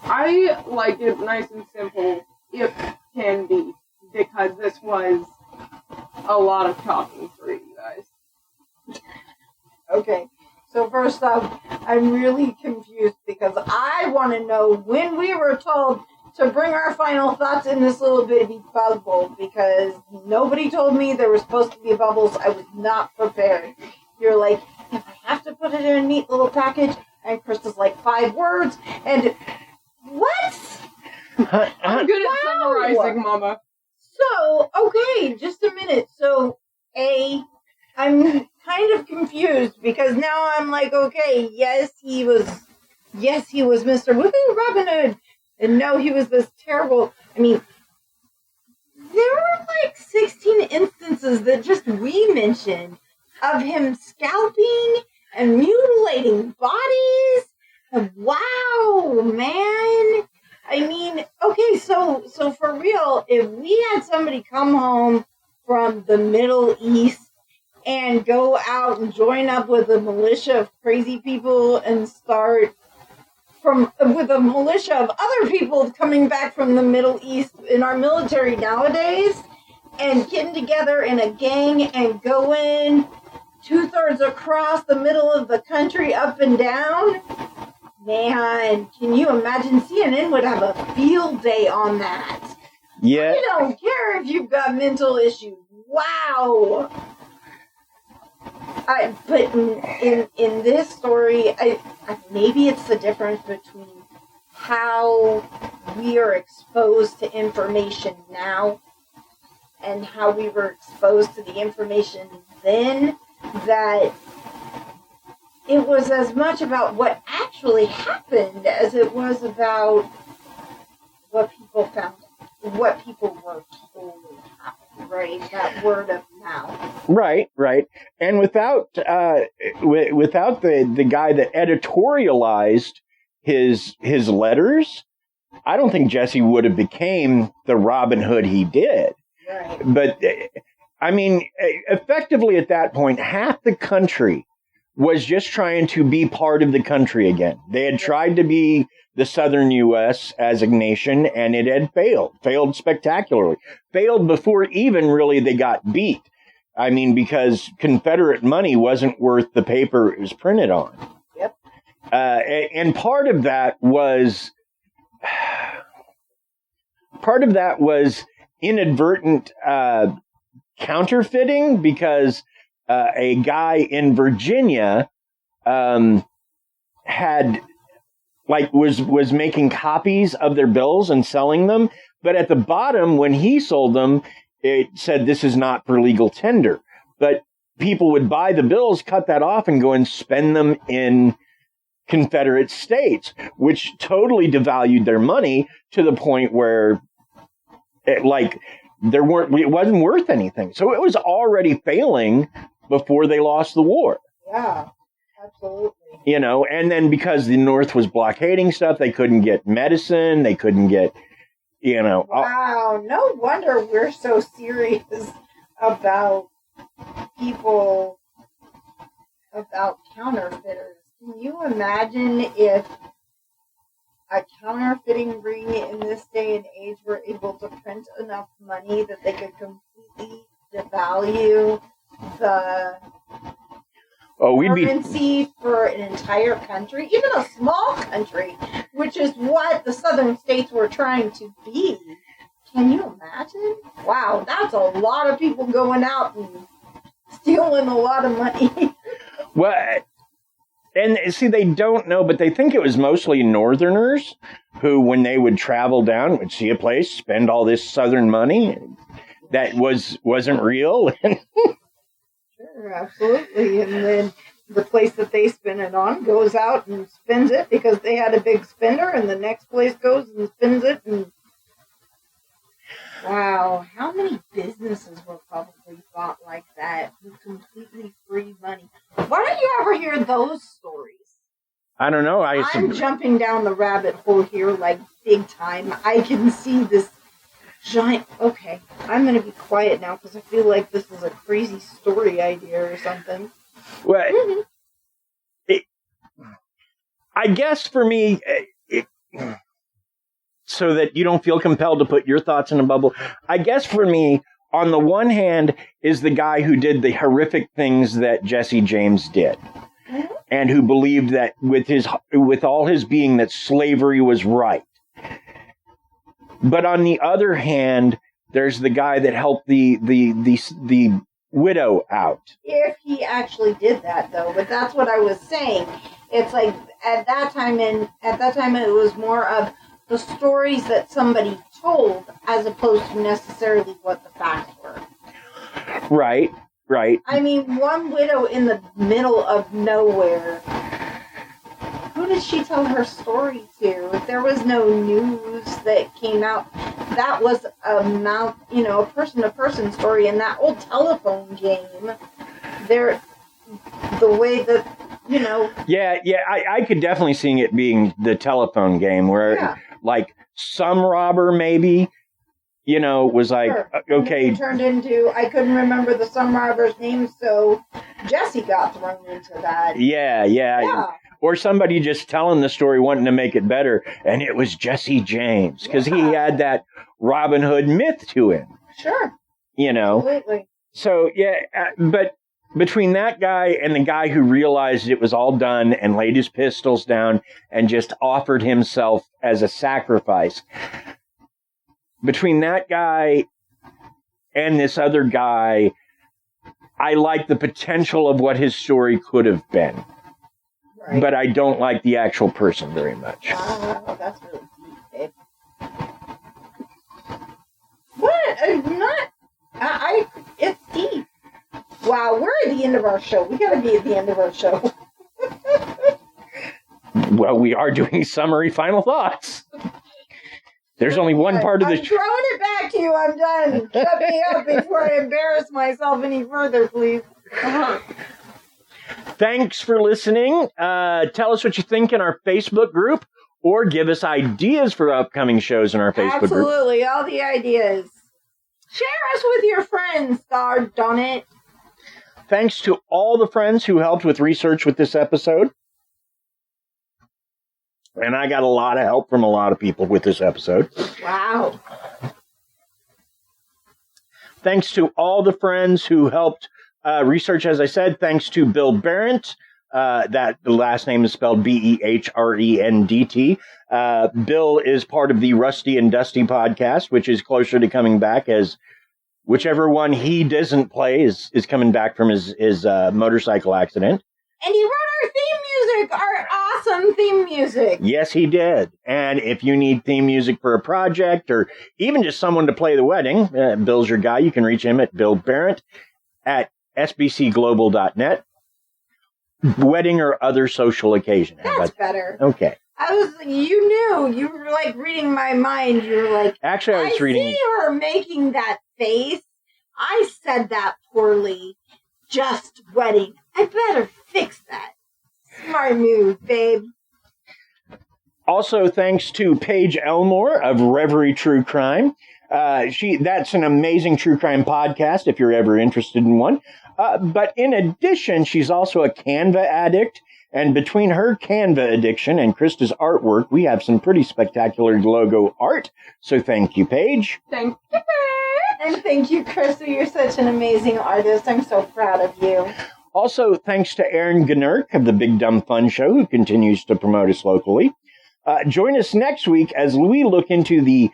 S3: I like it nice and simple, if can be, because this was a lot of talking for you guys.
S2: Okay, so first off, I'm really confused because I want to know when we were told to bring our final thoughts in this little bitty bubble, because nobody told me there were supposed to be bubbles. I was not prepared. You're like, if I have to put it in a neat little package, and Krysta's like 5 words, and what?
S3: I'm good at summarizing, Mama.
S2: So, okay, just a minute. So, A, I'm kind of confused because now I'm like, okay, yes, he was Mr. Woohoo Robin Hood, and no, he was this terrible. I mean, there were like 16 instances that just we mentioned of him scalping and mutilating bodies. Wow, man. I mean, okay, so for real, if we had somebody come home from the Middle East and go out and join up with a militia of crazy people and start with a militia of other people coming back from the Middle East in our military nowadays and getting together in a gang and going 2/3 across the middle of the country up and down. Man, can you imagine? CNN would have a field day on that.
S1: Yeah.
S2: I don't care if you've got mental issues. Wow. But in this story, maybe it's the difference between how we are exposed to information now and how we were exposed to the information then, that it was as much about what actually happened as it was about what people found, what people were told happened, right? That word of mouth.
S1: Right. And without the guy that editorialized his letters, I don't think Jesse would have became the Robin Hood he did.
S2: Right.
S1: But I mean, effectively at that point, half the country was just trying to be part of the country again. They had tried to be the southern U.S. as a nation, and it had failed spectacularly. Failed before even really they got beat. I mean, because Confederate money wasn't worth the paper it was printed on.
S2: Yep.
S1: And part of that was inadvertent counterfeiting, because a guy in Virginia was making copies of their bills and selling them, but at the bottom when he sold them, it said this is not for legal tender. But people would buy the bills, cut that off, and go and spend them in Confederate states, which totally devalued their money to the point where it wasn't worth anything. So it was already failing before they lost the war.
S2: Yeah, absolutely.
S1: You know, and then because the North was blockading stuff, they couldn't get medicine, they couldn't get, you know.
S2: Wow, no wonder we're so serious about people, about counterfeiters. Can you imagine if a counterfeiting ring in this day and age were able to print enough money that they could completely devalue the currency for an entire country, even a small country, which is what the southern states were trying to be. Can you imagine? Wow, that's a lot of people going out and stealing a lot of money.
S1: Well, and see, they don't know, but they think it was mostly Northerners who, when they would travel down, would see a place, spend all this Southern money that wasn't real.
S2: Sure, absolutely. And then the place that they spend it on goes out and spends it because they had a big spender, and the next place goes and spends it. And wow, how many businesses were probably bought like that with completely free money? Why don't you ever hear those stories?
S1: I don't know.
S2: I'm jumping down the rabbit hole here like big time. I can see this giant... Okay, I'm going to be quiet now because I feel like this is a crazy story idea or something.
S1: Well, I guess for me... so that you don't feel compelled to put your thoughts in a bubble. I guess for me, on the one hand, is the guy who did the horrific things that Jesse James did, and who believed that with all his being that slavery was right. But on the other hand, there's the guy that helped the widow out.
S2: If he actually did that, though, but that's what I was saying. It's like at that time it was more of the stories that somebody told as opposed to necessarily what the facts were.
S1: Right. Right.
S2: I mean, one widow in the middle of nowhere. Who did she tell her story to? There was no news that came out. That was a person-to-person story in that old telephone game. The way that,
S1: Yeah, I could definitely see it being the telephone game where, like, some robber maybe, was like,
S2: sure.
S1: okay.
S2: And it turned into, I couldn't remember the some robber's name, so Jesse got thrown into that.
S1: Yeah. Or somebody just telling the story, wanting to make it better, and it was Jesse James, because he had that Robin Hood myth to him.
S2: Sure. Absolutely.
S1: So, but between that guy and the guy who realized it was all done and laid his pistols down and just offered himself as a sacrifice, between that guy and this other guy, I like the potential of what his story could have been. Right. But I don't like the actual person very much.
S2: Oh, that's really deep, babe. What? It's deep. Wow, we're at the end of our show. We gotta be at the end of our show.
S1: Well, we are doing summary final thoughts. There's only one part of the show.
S2: I'm throwing it back to you. I'm done. Shut me up before I embarrass myself any further, please.
S1: Thanks for listening. Tell us what you think in our Facebook group, or give us ideas for upcoming shows in our Facebook group.
S2: Absolutely, all the ideas. Share us with your friends, darn it.
S1: Thanks to all the friends who helped with research with this episode. And I got a lot of help from a lot of people with this episode.
S2: Wow.
S1: Thanks to all the friends who helped research, as I said. Thanks to Bill Berendt. That the last name is spelled Behrendt. Bill is part of the Rusty and Dusty podcast, which is closer to coming back, as whichever one he doesn't play is coming back from his motorcycle accident.
S2: And he wrote our theme music, our awesome theme music.
S1: Yes, he did. And if you need theme music for a project, or even just someone to play the wedding, Bill's your guy. You can reach him at Bill Berendt at sbcglobal.net. Wedding or other social occasion.
S2: That's better.
S1: Okay.
S2: You were like reading my mind. You were like,
S1: actually, I was reading.
S2: I see her making that face. I said that poorly. Just wedding. I better fix that. Smart move, babe.
S1: Also, thanks to Paige Elmore of Reverie True Crime. That's an amazing true crime podcast if you're ever interested in one. But in addition, she's also a Canva addict. And between her Canva addiction and Krysta's artwork, we have some pretty spectacular logo art. So thank you, Paige.
S3: Thank you, Paige.
S2: And thank you, Krysta. You're such an amazing artist. I'm so proud of you.
S1: Also, thanks to Aaron Gnurk of the Big Dumb Fun Show, who continues to promote us locally. Join us next week as we look into the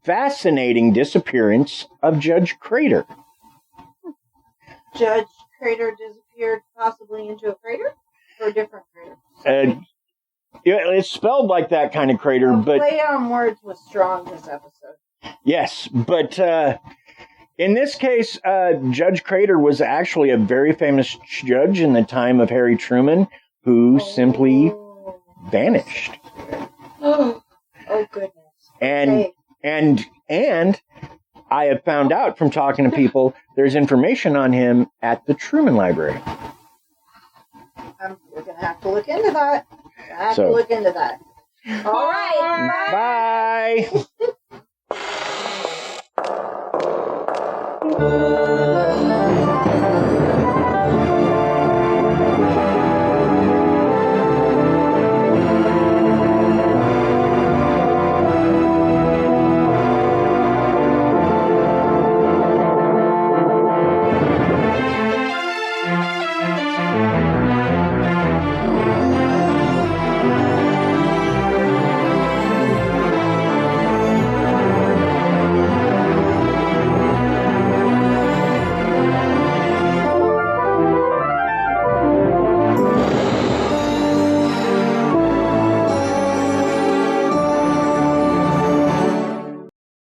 S1: fascinating disappearance of Judge Crater.
S2: Judge Crater disappeared possibly into a crater? Or a different crater?
S1: It's spelled like that kind of crater, but...
S2: play on words was strong this episode.
S1: Yes, but in this case, Judge Crater was actually a very famous judge in the time of Harry Truman, who simply vanished.
S2: Oh goodness.
S1: And I have found out from talking to people, there's information on him at the Truman Library.
S2: We're going to have to look into that. All right.
S1: Bye.